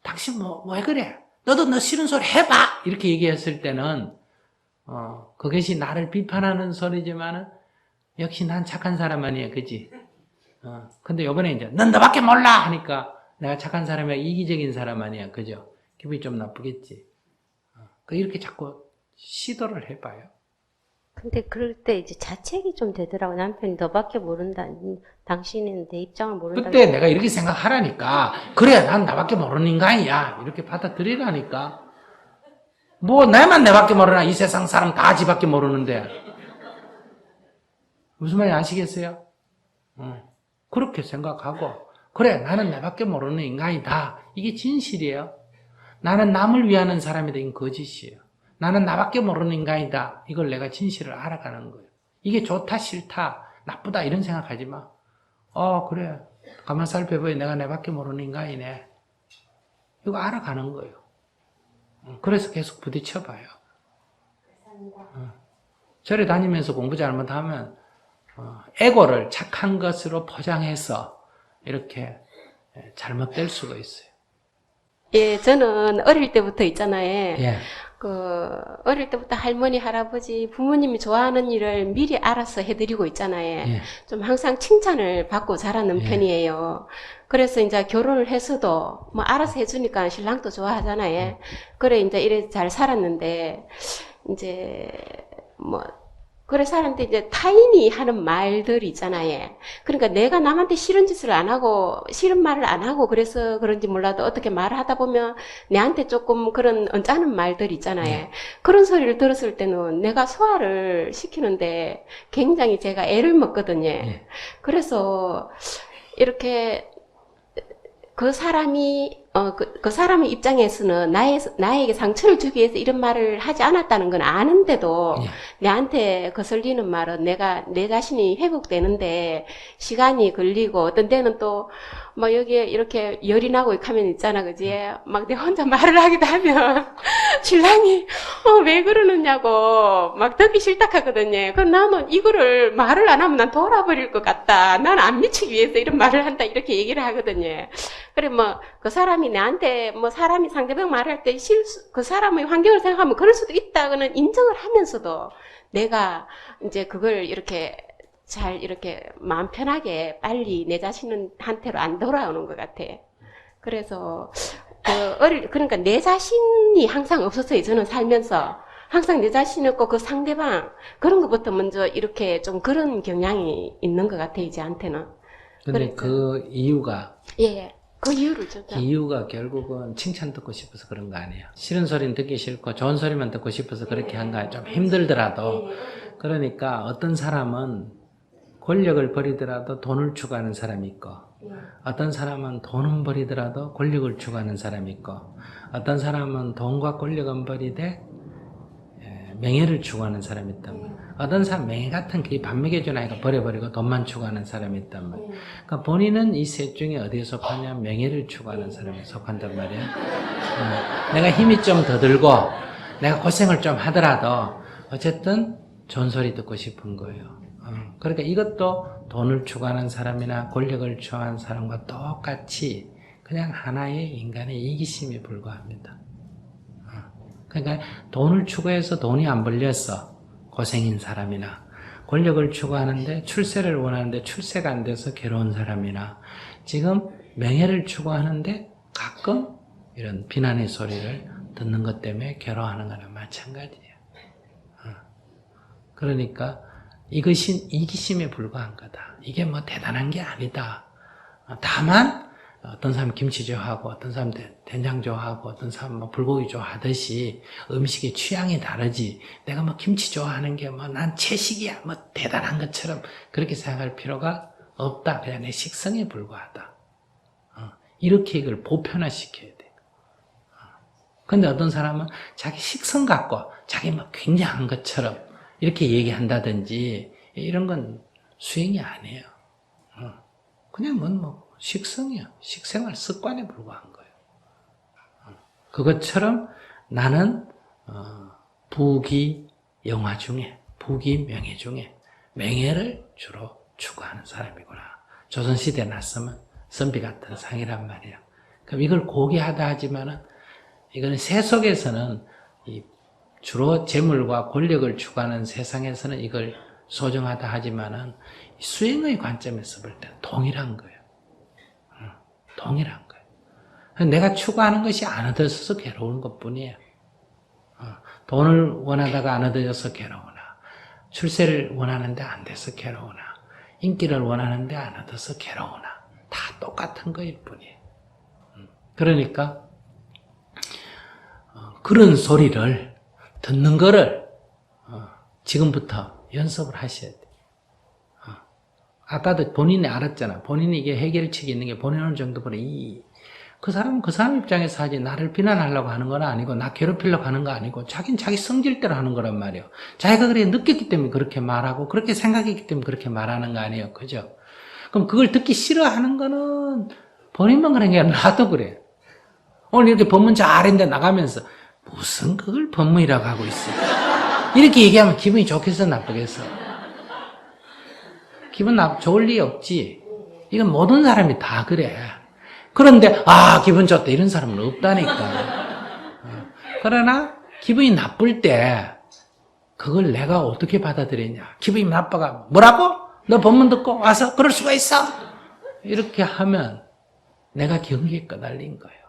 당신 왜 그래? 너도 너 싫은 소리 해봐 이렇게 얘기했을 때는 그것이 나를 비판하는 소리지만은 역시 난 착한 사람 아니야, 그지? 근데 요번에 이제 넌 너밖에 몰라 하니까 내가 착한 사람이야, 이기적인 사람 아니야, 그죠? 기분이 좀 나쁘겠지. 이렇게 자꾸 시도를 해봐요. 근데 그럴 때 이제 자책이 좀 되더라고. 남편이 너밖에 모른다. 당신은 내 입장을 모른다. 그때 내가 이렇게 생각하라니까. 그래, 난 나밖에 모르는 인간이야. 이렇게 받아들이라니까. 뭐 나만 내밖에 모르나? 이 세상 사람 다 지밖에 모르는데. 무슨 말인지 아시겠어요? 그렇게 생각하고 그래, 나는 나밖에 모르는 인간이다. 이게 진실이에요. 나는 남을 위하는 사람이다. 이건 거짓이에요. 나는 나밖에 모르는 인간이다. 이걸 내가 진실을 알아가는 거예요. 이게 좋다, 싫다, 나쁘다 이런 생각하지 마. 그래. 가만 살펴보니 내가 나밖에 모르는 인간이네. 이거 알아가는 거예요. 그래서 계속 부딪혀봐요. 절에 다니면서 공부 잘못하면 에고를 착한 것으로 포장해서 이렇게 잘못될 수가 있어요. 예, 저는 어릴 때부터 있잖아요. 예. 어릴 때부터 할머니, 할아버지, 부모님이 좋아하는 일을 미리 알아서 해드리고 있잖아요. 예. 좀 항상 칭찬을 받고 자라는 예. 편이에요. 그래서 이제 결혼을 해서도 뭐 알아서 해주니까 신랑도 좋아하잖아요. 그래, 이제 이래 잘 살았는데, 이제 뭐, 그래서 사람한테 이제 타인이 하는 말들 있잖아요. 그러니까 내가 남한테 싫은 짓을 안 하고, 싫은 말을 안 하고, 그래서 그런지 몰라도 어떻게 말을 하다 보면 내한테 조금 그런 언짢은 말들 있잖아요. 그런 소리를 들었을 때는 내가 소화를 시키는데 굉장히 제가 애를 먹거든요. 그래서 이렇게 그 사람이 그 사람의 입장에서는 나에게 상처를 주기 위해서 이런 말을 하지 않았다는 건 아는데도 내한테 거슬리는 말은 내 자신이 회복되는데 시간이 걸리고 어떤 때는 또 뭐 여기에 이렇게 열이 나고 이렇게 하면 있잖아, 그지? 막 내 혼자 말을 하기도 하면 신랑이 왜 그러느냐고 막 듣기 싫다 하거든요. 그럼 나는 이거를 말을 안 하면 난 돌아버릴 것 같다. 난 안 미치기 위해서 이런 말을 한다. 이렇게 얘기를 하거든요. 그래 뭐 그 사람이 나한테 뭐 사람이 상대방 말할 때 그 사람의 환경을 생각하면 그럴 수도 있다고는 인정을 하면서도 내가 이제 그걸 이렇게 잘 이렇게 마음 편하게 빨리 내 자신한테로 안 돌아오는 것 같아. 그래서 그러니까 내 자신이 항상 없었어요. 저는 살면서 항상 내 자신 없고 그 상대방 그런 것부터 먼저 이렇게 좀 그런 경향이 있는 것 같아 이제한테는. 근데 그 이유가 예. 그 이유를 좀. 그 이유가 결국은 칭찬 듣고 싶어서 그런 거 아니에요. 싫은 소리는 듣기 싫고 좋은 소리만 듣고 싶어서 그렇게 한 거야. 좀 힘들더라도. 그러니까 어떤 사람은 권력을 버리더라도 돈을 추구하는 사람이 있고, 어떤 사람은 돈은 버리더라도 권력을 추구하는 사람이 있고, 어떤 사람은 돈과 권력은 버리되 명예를 추구하는 사람이 있단 말이에요. 어떤 사람 명예 같은 게 밥 먹여주는 아이가 버려버리고 돈만 추구하는 사람이 있단 말이에요. 그러니까 본인은 이 셋 중에 어디에 속하냐면 명예를 추구하는 사람에 속한단 말이에요. 내가 힘이 좀 더 들고 내가 고생을 좀 하더라도 어쨌든 좋은 소리 듣고 싶은 거예요. 그러니까 이것도 돈을 추구하는 사람이나 권력을 추구하는 사람과 똑같이 그냥 하나의 인간의 이기심에 불과합니다. 그러니까 돈을 추구해서 돈이 안 벌려서 고생인 사람이나 권력을 추구하는데 출세를 원하는데 출세가 안 돼서 괴로운 사람이나 지금 명예를 추구하는데 가끔 이런 비난의 소리를 듣는 것 때문에 괴로워하는 거나 마찬가지예요. 그러니까 이것이 이기심에 불과한 거다. 이게 뭐 대단한 게 아니다. 다만 어떤 사람 김치 좋아하고 어떤 사람 된장 좋아하고 어떤 사람 뭐 불고기 좋아하듯이 음식의 취향이 다르지 내가 뭐 김치 좋아하는 게 뭐 난 채식이야 뭐 대단한 것처럼 그렇게 생각할 필요가 없다. 그냥 내 식성에 불과하다. 이렇게 이걸 보편화시켜야 돼. 근데 어떤 사람은 자기 식성 갖고 자기 뭐 굉장한 것처럼 이렇게 얘기한다든지 이런 건 수행이 아니에요. 그냥 뭐 식성이야. 식생활 습관에 불과한 거예요. 그것처럼 나는 부귀 영화 중에 부귀 명예 중에 명예를 주로 추구하는 사람이구나. 조선시대에 났으면 선비 같은 상이란 말이에요. 그럼 이걸 고귀하다 하지만은 이거는 세속에서는 주로 재물과 권력을 추구하는 세상에서는 이걸 소중하다 하지만은 수행의 관점에서 볼 때는 동일한 거예요. 동일한 거예요. 내가 추구하는 것이 안 얻어져서 괴로운 것 뿐이에요. 돈을 원하다가 안 얻어져서 괴로우나, 출세를 원하는데 안 돼서 괴로우나, 인기를 원하는데 안 얻어서 괴로우나, 다 똑같은 거일 뿐이에요. 그러니까, 그런 소리를 듣는 거를, 지금부터 연습을 하셔야 돼요. 아까도 본인이 알았잖아. 본인이 이게 해결책이 있는 게 본인 어느 정도 보래. 그 사람은 그 사람 입장에서 하지, 나를 비난하려고 하는 건 아니고, 나 괴롭히려고 하는 거 아니고, 자기는 자기 성질대로 하는 거란 말이에요. 자기가 그래 느꼈기 때문에 그렇게 말하고, 그렇게 생각했기 때문에 그렇게 말하는 거 아니에요. 그죠? 그럼 그걸 듣기 싫어하는 거는 본인만 그런 게 아니라 나도 그래. 오늘 이렇게 법문 잘했는데 나가면서, 무슨 그걸 법문이라고 하고 있어. 이렇게 얘기하면 기분이 좋겠어, 나쁘겠어? 기분 좋을 리 없지. 이건 모든 사람이 다 그래. 그런데 기분 좋다 이런 사람은 없다니까. 그러나 기분이 나쁠 때 그걸 내가 어떻게 받아들이냐. 기분이 나빠가 뭐라고? 너 법문 듣고 와서 그럴 수가 있어? 이렇게 하면 내가 경기에 끄달린 거예요.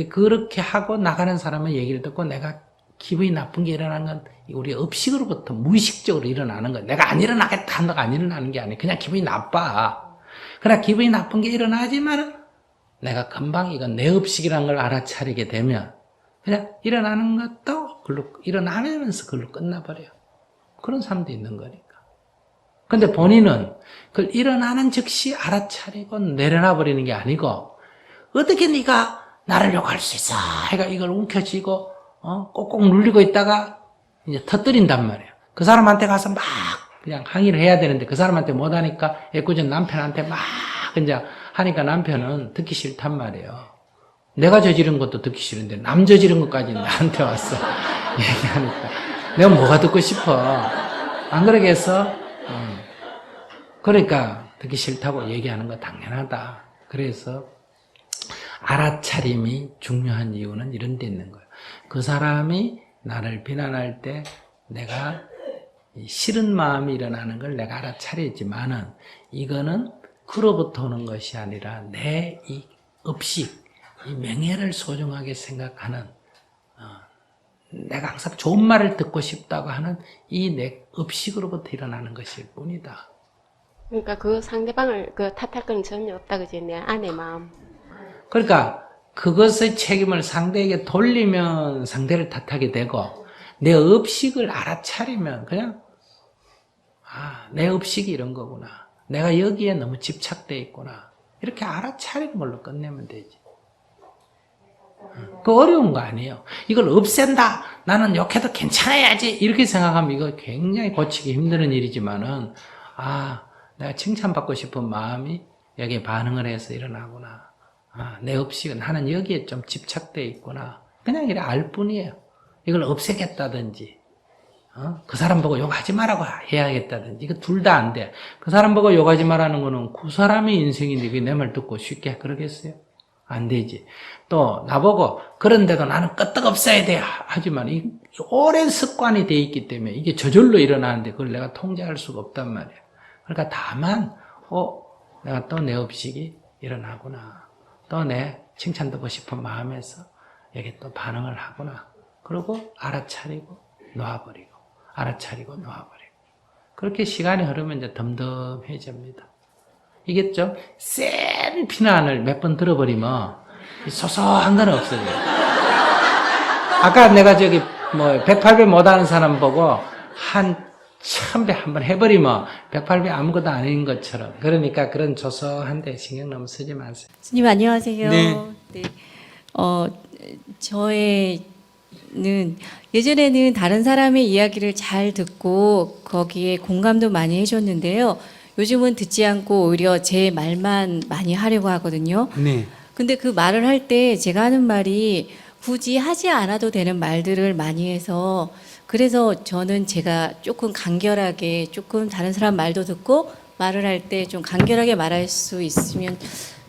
그렇게 하고 나가는 사람의 얘기를 듣고 내가 기분이 나쁜 게 일어나는 건 우리 업식으로부터 무의식적으로 일어나는 거야. 내가 안 일어나겠다 한다고 안 일어나는 게 아니야. 그냥 기분이 나빠. 그러나 기분이 나쁜 게 일어나지만 내가 금방 이건 내 업식이라는 걸 알아차리게 되면 그냥 일어나는 것도 그걸로 일어나면서 그걸로 끝나버려요. 그런 사람도 있는 거니까. 근데 본인은 그걸 일어나는 즉시 알아차리고 내려놔 버리는 게 아니고 어떻게 네가 나를 욕할 수 있어? 해가 이걸 움켜쥐고 꼭꼭 눌리고 있다가 이제 터뜨린단 말이에요. 그 사람한테 가서 막 그냥 항의를 해야 되는데 그 사람한테 못하니까 애꿎은 남편한테 막 그냥 하니까 남편은 듣기 싫단 말이에요. 내가 저지른 것도 듣기 싫은데 남 저지른 것까지 나한테 왔어 얘기하니까 내가 뭐가 듣고 싶어. 안 그러겠어? 그러니까 듣기 싫다고 얘기하는 거 당연하다. 그래서 알아차림이 중요한 이유는 이런 데 있는 거예요. 그 사람이 나를 비난할 때 내가 싫은 마음이 일어나는 걸 내가 알아차리지만은 이거는 그로부터 오는 것이 아니라 내 이 업식, 이 명예를 소중하게 생각하는 내가 항상 좋은 말을 듣고 싶다고 하는 이 내 업식으로부터 일어나는 것일 뿐이다. 그러니까 그 상대방을 탓할 건 전혀 없다, 그지? 내 안의 마음. 그러니까 그것의 책임을 상대에게 돌리면 상대를 탓하게 되고 내 업식을 알아차리면 그냥 내 업식이 이런 거구나. 내가 여기에 너무 집착돼 있구나. 이렇게 알아차리는 걸로 끝내면 되지. 그 어려운 거 아니에요. 이걸 없앤다. 나는 욕해도 괜찮아야지. 이렇게 생각하면 이거 굉장히 고치기 힘든 일이지만은 내가 칭찬받고 싶은 마음이 여기에 반응을 해서 일어나구나. 내 업식은 나는 여기에 좀 집착돼 있구나. 그냥 이래 알 뿐이에요. 이걸 없애겠다든지 그 사람 보고 욕하지 말라고 해야겠다든지 이거 둘 다 안 돼. 그 사람 보고 욕하지 말라는 거는 그 사람의 인생인데 그게 내 말 듣고 쉽게 그러겠어요? 안 되지. 또 나보고 그런데도 나는 끄떡 없어야 돼. 하지만 이 오랜 습관이 돼 있기 때문에 이게 저절로 일어나는데 그걸 내가 통제할 수가 없단 말이에요. 그러니까 다만 내가 또 내 업식이 일어나구나. 또 내 칭찬 듣고 싶은 마음에서 여기 또 반응을 하구나. 그리고 알아차리고 놓아버리고 알아차리고 놓아버리고 그렇게 시간이 흐르면 이제 덤덤해집니다. 이게 좀 센 비난을 몇 번 들어버리면 소소한 건 없어져요. 아까 내가 108배 못하는 사람 보고 한 1000배 한번 해버리면 108배 아무것도 아닌 것처럼. 그러니까 그런 조소한데 신경 너무 쓰지 마세요. 스님 안녕하세요. 네. 저희는 예전에는 다른 사람의 이야기를 잘 듣고 거기에 공감도 많이 해줬는데요. 요즘은 듣지 않고 오히려 제 말만 많이 하려고 하거든요. 네. 근데 그 말을 할 때 제가 하는 말이 굳이 하지 않아도 되는 말들을 많이 해서 그래서 저는 제가 조금 간결하게 조금 다른 사람 말도 듣고 말을 할 때 좀 간결하게 말할 수 있으면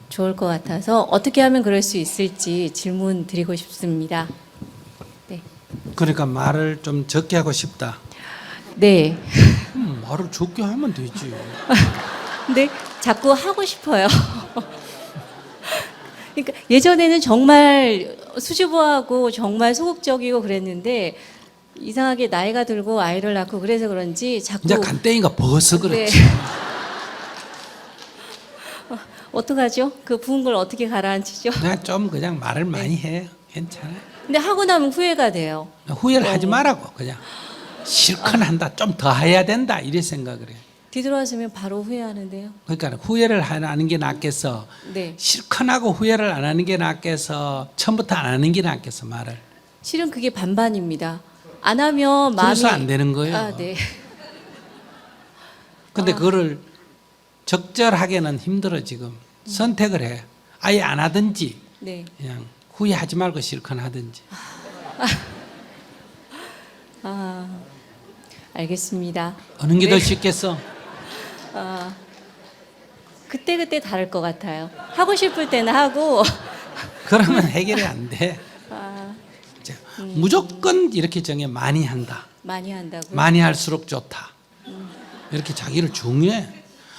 좋을 것 같아서 어떻게 하면 그럴 수 있을지 질문 드리고 싶습니다. 네. 그러니까 말을 좀 적게 하고 싶다. 네. 말을 적게 하면 되지. 근데 자꾸 하고 싶어요. 그러니까 예전에는 정말 수줍어하고 정말 소극적이고 그랬는데 이상하게 나이가 들고 아이를 낳고 그래서 그런지 자꾸 이제 간땡이가 벌써 그렇지. 네. 어떡하죠? 그 부은 걸 어떻게 가라앉히죠? 그냥 좀 그냥 말을 많이 해. 괜찮아. 근데 하고 나면 후회가 돼요. 후회를 하지 말라고 그냥. 실컷 한다. 좀 더 해야 된다. 이래 생각을 해. 뒤돌아서면 바로 후회하는데요. 그러니까 후회를 하는 게 낫겠어. 네. 실컷 하고 후회를 안 하는 게 낫겠어. 처음부터 안 하는 게 낫겠어 말을. 실은 그게 반반입니다. 안 하면 마음이 그래서 안 되는 거예요. 네. 근데 그거를 적절하게는 힘들어 지금. 선택을 해. 아예 안 하든지 네. 그냥 후회하지 말고 실컷 하든지. 알겠습니다. 어느 게 더 쉽겠어? 그때그때 다를 것 같아요. 하고 싶을 때는 하고 그러면 해결이 안 돼. 자, 무조건 이렇게 정해 많이 한다. 많이 한다고요? 많이 할수록 좋다. 이렇게 자기를 중요해.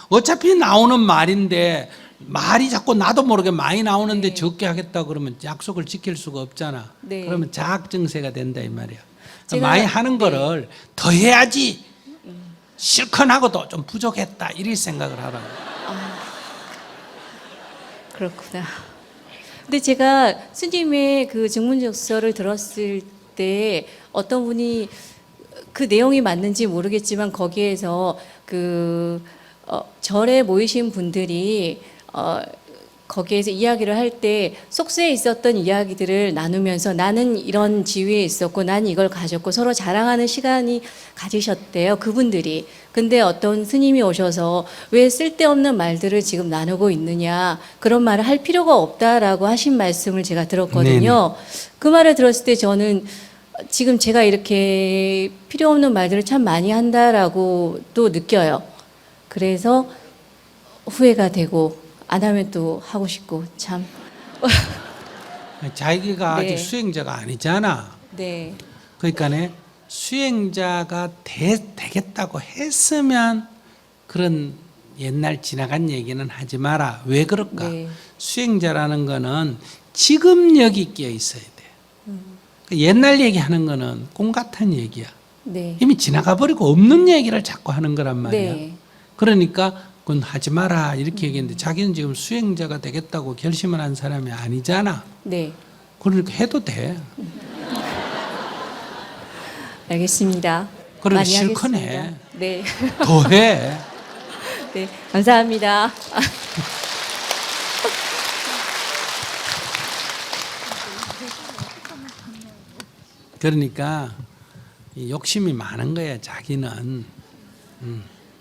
어차피 나오는 말인데 말이 자꾸 나도 모르게 많이 나오는데 적게 하겠다 그러면 약속을 지킬 수가 없잖아. 네. 그러면 자학증세가 된다 이 말이야. 많이 하는 거를 더 해야지. 실컷 하고도 좀 부족했다. 이런 생각을 하라고. 그렇구나. 근데 제가 스님의 그 증문적서를 들었을 때 어떤 분이 그 내용이 맞는지 모르겠지만 거기에서 그 절에 모이신 분들이 거기에서 이야기를 할 때 속세에 있었던 이야기들을 나누면서 나는 이런 지위에 있었고 난 이걸 가졌고 서로 자랑하는 시간이 가지셨대요, 그분들이. 근데 어떤 스님이 오셔서 왜 쓸데없는 말들을 지금 나누고 있느냐, 그런 말을 할 필요가 없다라고 하신 말씀을 제가 들었거든요. 그 말을 들었을 때 저는 지금 제가 이렇게 필요 없는 말들을 참 많이 한다라고 또 느껴요. 그래서 후회가 되고 안 하면 또 하고 싶고 참. 자기가 네. 아직 수행자가 아니잖아. 네. 그러니까 수행자가 되겠다고 했으면 그런 옛날 지나간 얘기는 하지 마라. 왜 그럴까? 네. 수행자라는 거는 지금력이 끼어 있어야 돼. 옛날 얘기하는 거는 꿈 같은 얘기야. 네. 이미 지나가 버리고 없는 얘기를 자꾸 하는 거란 말이야. 네. 그러니까 그건 하지 마라 이렇게 얘기했는데 자기는 지금 수행자가 되겠다고 결심을 한 사람이 아니잖아. 네. 그러니까 해도 돼. 알겠습니다. 그러니까 많이 실컷 하겠습니다. 해. 네. 더 해. 네. 감사합니다. 그러니까 이 욕심이 많은 거야 자기는.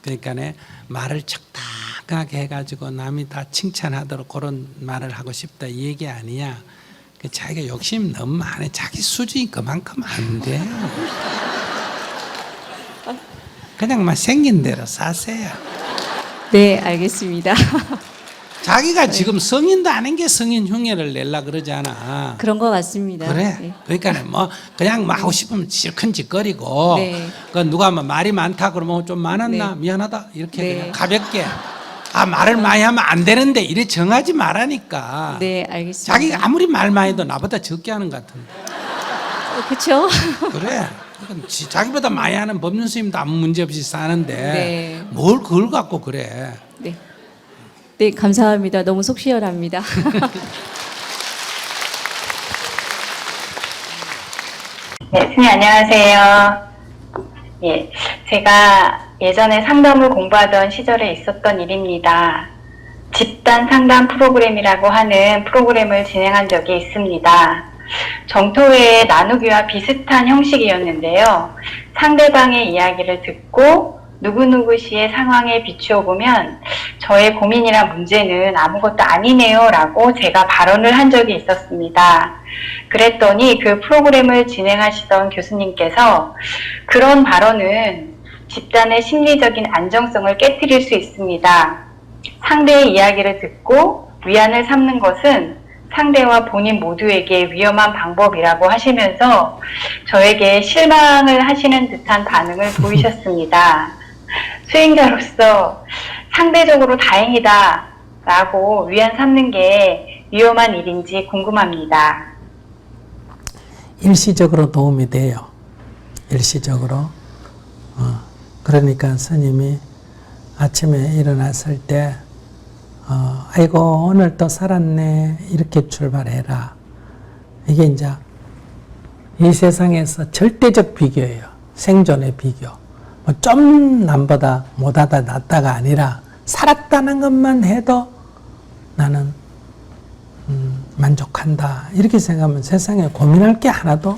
그러니까 말을 적당하게 해가지고 남이 다 칭찬하도록 그런 말을 하고 싶다 이 얘기 아니야. 그 자기가 욕심 너무 많아. 자기 수준이 그만큼 안 돼. 그냥 막 생긴 대로 사세요. 네, 알겠습니다. 자기가 지금 성인도 아닌 게 성인 흉내를 내려 그러잖아. 그런 것 같습니다. 그래. 네. 그러니까 뭐 그냥 막 하고 싶으면 실컷짓거리고 네. 그 누가 뭐 말이 많다 그러면 좀 많았나 네. 미안하다 이렇게 네. 그냥 가볍게 말을 많이 하면 안 되는데 이래 정하지 말라니까. 네, 알겠습니다. 자기가 아무리 말 많이 해도 나보다 적게 하는 것 같은데. 그렇죠? 그래. 그러니까 자기보다 많이 하는 법륜 스님도 아무 문제 없이 사는데 네. 뭘 그걸 갖고 그래. 네. 네, 감사합니다. 너무 속 시원합니다. 네, 스님 안녕하세요. 예, 제가 예전에 상담을 공부하던 시절에 있었던 일입니다. 집단 상담 프로그램이라고 하는 프로그램을 진행한 적이 있습니다. 정토회의 나누기와 비슷한 형식이었는데요. 상대방의 이야기를 듣고 누구누구 씨의 상황에 비추어 보면 저의 고민이나 문제는 아무것도 아니네요 라고 제가 발언을 한 적이 있었습니다. 그랬더니 그 프로그램을 진행하시던 교수님께서 그런 발언은 집단의 심리적인 안정성을 깨트릴 수 있습니다. 상대의 이야기를 듣고 위안을 삼는 것은 상대와 본인 모두에게 위험한 방법이라고 하시면서 저에게 실망을 하시는 듯한 반응을 보이셨습니다. 수행자로서 상대적으로 다행이다 라고 위안 삼는 게 위험한 일인지 궁금합니다. 일시적으로 도움이 돼요. 일시적으로. 그러니까 스님이 아침에 일어났을 때 아이고 오늘 또 살았네 이렇게 출발해라. 이게 이제 이 세상에서 절대적 비교예요. 생존의 비교. 뭐 좀 남보다 못하다 낫다가 아니라 살았다는 것만 해도 나는 만족한다. 이렇게 생각하면 세상에 고민할 게 하나도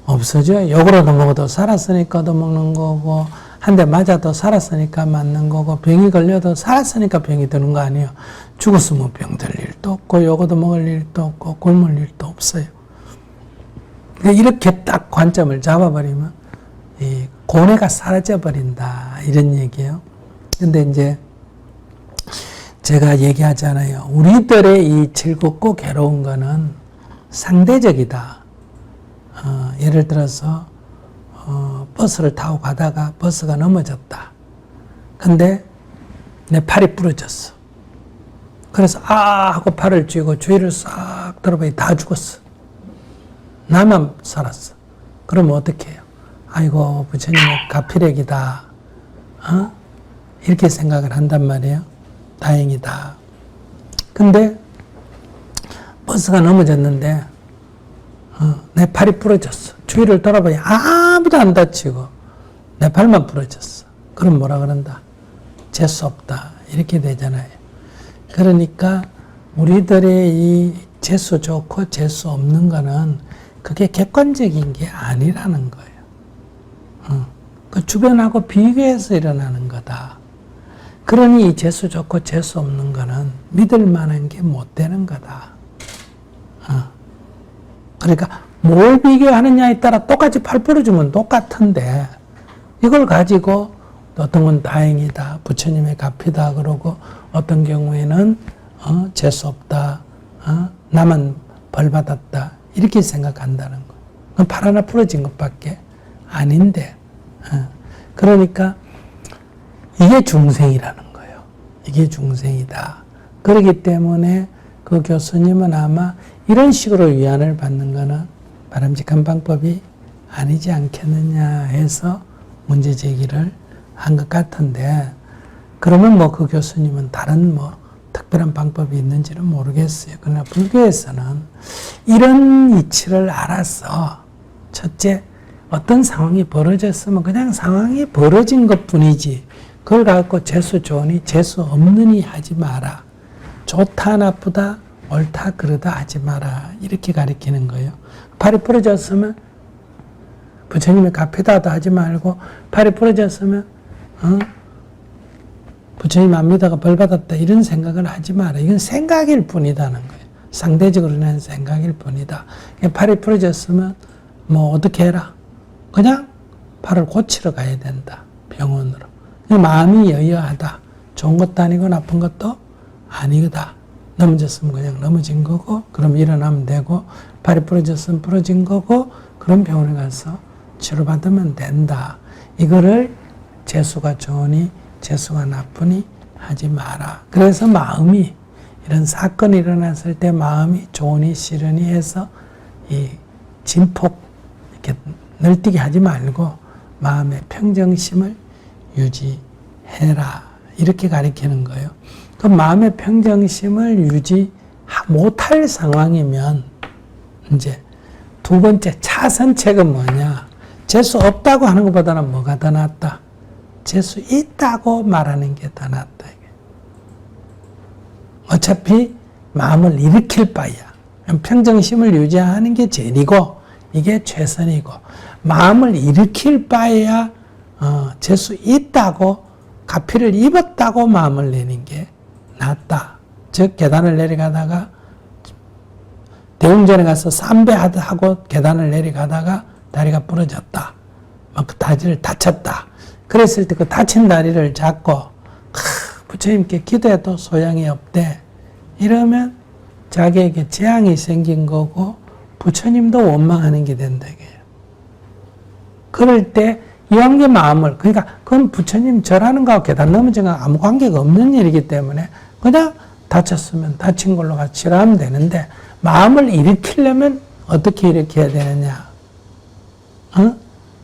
없어져요. 욕을 얻어먹어도 살았으니까 얻어먹는 거고 한 대 맞아도 살았으니까 맞는 거고 병이 걸려도 살았으니까 병이 드는 거 아니에요. 죽었으면 병 들 일도 없고 욕 얻어먹을 일도 없고 굶을 일도 없어요. 이렇게 딱 관점을 잡아버리면 이 고뇌가 사라져 버린다 이런 얘기예요. 근데 이제 제가 얘기하잖아요. 우리들의 이 즐겁고 괴로운 거는 상대적이다. 예를 들어서 버스를 타고 가다가 버스가 넘어졌다. 근데 내 팔이 부러졌어. 그래서 하고 팔을 쥐고 주위를 싹 돌아보니 다 죽었어. 나만 살았어. 그러면 어떻게 해요? 아이고 부처님의 가피력이다. 이렇게 생각을 한단 말이에요. 다행이다. 근데 버스가 넘어졌는데 내 팔이 부러졌어. 주위를 돌아보니 아무도 안 다치고 내 팔만 부러졌어. 그럼 뭐라 그런다? 재수 없다. 이렇게 되잖아요. 그러니까 우리들의 이 재수 좋고 재수 없는 거는 그게 객관적인 게 아니라는 거예요. 그 주변하고 비교해서 일어나는 거다. 그러니 이 재수 좋고 재수 없는 거는 믿을 만한 게 못 되는 거다. 그러니까 뭘 비교하느냐에 따라 똑같이 팔 부러지면 똑같은데 이걸 가지고 어떤 건 다행이다, 부처님의 값이다 그러고 어떤 경우에는 재수 없다, 나만 벌 받았다 이렇게 생각한다는 거. 그건 팔 하나 부러진 것밖에 아닌데 그러니까 이게 중생이라는 거예요. 이게 중생이다. 그렇기 때문에 그 교수님은 아마 이런 식으로 위안을 받는 거는 바람직한 방법이 아니지 않겠느냐 해서 문제 제기를 한 것 같은데, 그러면 뭐 그 교수님은 다른 뭐 특별한 방법이 있는지는 모르겠어요. 그러나 불교에서는 이런 이치를 알아서 첫째 어떤 상황이 벌어졌으면 그냥 상황이 벌어진 것 뿐이지 그걸 갖고 재수 좋으니 재수 없느니 하지 마라. 좋다 나쁘다 옳다 그르다 하지 마라. 이렇게 가르치는 거예요. 팔이 부러졌으면 부처님의 값이다도 하지 말고 팔이 부러졌으면 부처님 안 믿다가 벌 받았다 이런 생각을 하지 마라. 이건 생각일 뿐이다는 거예요. 상대적으로 는 생각일 뿐이다. 팔이 부러졌으면 뭐 어떻게 해라. 그냥 팔을 고치러 가야 된다. 병원으로. 마음이 여여하다. 좋은 것도 아니고 나쁜 것도 아니다. 넘어졌으면 그냥 넘어진 거고 그럼 일어나면 되고, 팔이 부러졌으면 부러진 거고 그럼 병원에 가서 치료받으면 된다. 이거를 재수가 좋으니 재수가 나쁘니 하지 마라. 그래서 마음이 이런 사건이 일어났을 때 마음이 좋으니 싫으니 해서 이 진폭 이렇게 늘뛰게 하지 말고 마음의 평정심을 유지해라. 이렇게 가르치는 거예요. 그 마음의 평정심을 유지 못할 상황이면 이제 두 번째 차선책은 뭐냐? 재수 없다고 하는 것보다는 뭐가 더 낫다? 재수 있다고 말하는 게 더 낫다. 어차피 마음을 일으킬 바야. 평정심을 유지하는 게 제일이고 이게 최선이고, 마음을 일으킬 바에야 재수 있다고 가피를 입었다고 마음을 내는 게 낫다. 즉 계단을 내려가다가 대웅전에 가서 삼배하고 계단을 내려가다가 다리가 부러졌다. 막 그 다리를 다쳤다. 그랬을 때 그 다친 다리를 잡고 부처님께 기도해도 소양이 없대. 이러면 자기에게 재앙이 생긴 거고 부처님도 원망하는 게 된다. 이게요. 그럴 때 이왕의 마음을, 그러니까 그건 부처님 절하는 거하고 계단 넘어진 거하고 아무 관계가 없는 일이기 때문에 그냥 다쳤으면 다친 걸로 같이 치료하면 되는데, 마음을 일으키려면 어떻게 일으켜야 되느냐?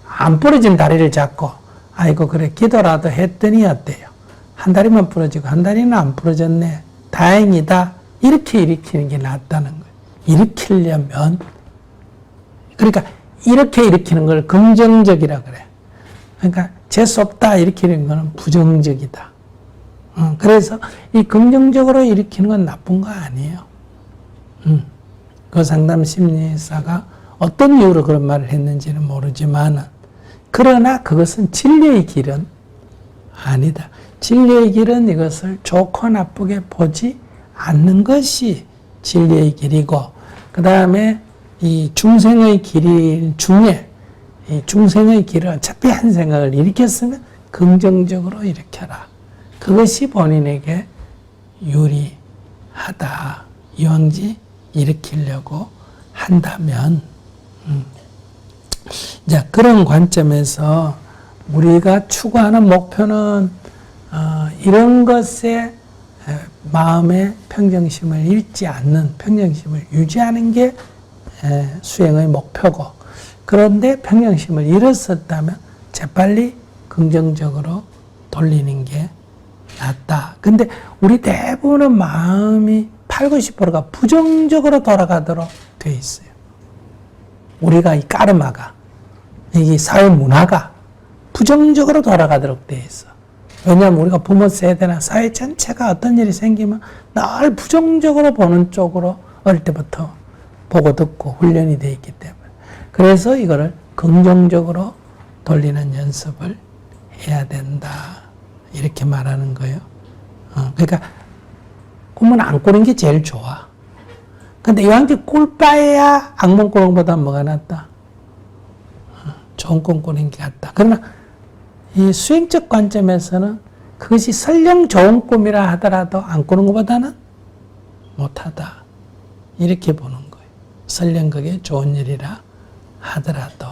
안 부러진 다리를 잡고 아이고 그래 기도라도 했더니 어때요? 한 다리만 부러지고 한 다리는 안 부러졌네. 다행이다. 이렇게 일으키는 게 낫다는 거예요. 일으키려면, 그러니까 이렇게 일으키는 걸 긍정적이라 그래. 그러니까 재수 없다 일으키는 거는 부정적이다. 그래서 이 긍정적으로 일으키는 건 나쁜 거 아니에요. 그 상담 심리사가 어떤 이유로 그런 말을 했는지는 모르지만, 그러나 그것은 진리의 길은 아니다. 진리의 길은 이것을 좋고 나쁘게 보지 않는 것이 진리의 길이고, 그 다음에 이 중생의 길 중에 이 중생의 길을 어차피 한 생각을 일으켰으면 긍정적으로 일으켜라. 그것이 본인에게 유리하다. 이왕지 일으키려고 한다면, 자, 그런 관점에서 우리가 추구하는 목표는 이런 것에 마음의 평정심을 잃지 않는, 평정심을 유지하는 게 수행의 목표고, 그런데 평정심을 잃었었다면 재빨리 긍정적으로 돌리는 게 낫다. 근데 우리 대부분의 마음이 80, 90%가 부정적으로 돌아가도록 돼 있어요. 우리가 이 까르마가, 이 사회 문화가 부정적으로 돌아가도록 돼 있어. 왜냐하면 우리가 부모 세대나 사회 전체가 어떤 일이 생기면 늘 부정적으로 보는 쪽으로 어릴 때부터 보고 듣고 훈련이 돼 있기 때문에. 그래서 이거를 긍정적으로 돌리는 연습을 해야 된다. 이렇게 말하는 거예요. 그러니까 꿈은 안 꾸는 게 제일 좋아. 근데 이왕지 꿀 바에야 악몽 꾸는 것보다 뭐가 낫다? 좋은 꿈 꾸는 게 낫다. 그러나 이 수행적 관점에서는 그것이 설령 좋은 꿈이라 하더라도 안 꾸는 것보다는 못하다. 이렇게 보는 거예요. 설령 그게 좋은 일이라 하더라도.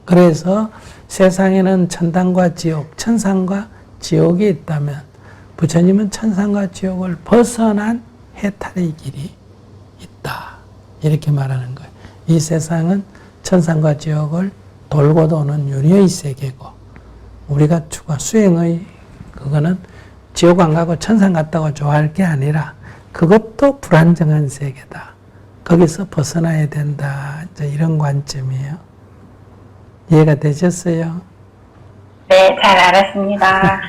그래서 세상에는 천당과 지옥, 천상과 지옥이 있다면 부처님은 천상과 지옥을 벗어난 해탈의 길이 있다. 이렇게 말하는 거예요. 이 세상은 천상과 지옥을 돌고 도는 유리의 세계고 우리가 추구한 수행의 그거는 지옥 안 가고 천상 갔다고 좋아할 게 아니라 그것도 불안정한 세계다. 거기서 벗어나야 된다. 이제 이런 관점이에요. 이해가 되셨어요? 네, 잘 알았습니다.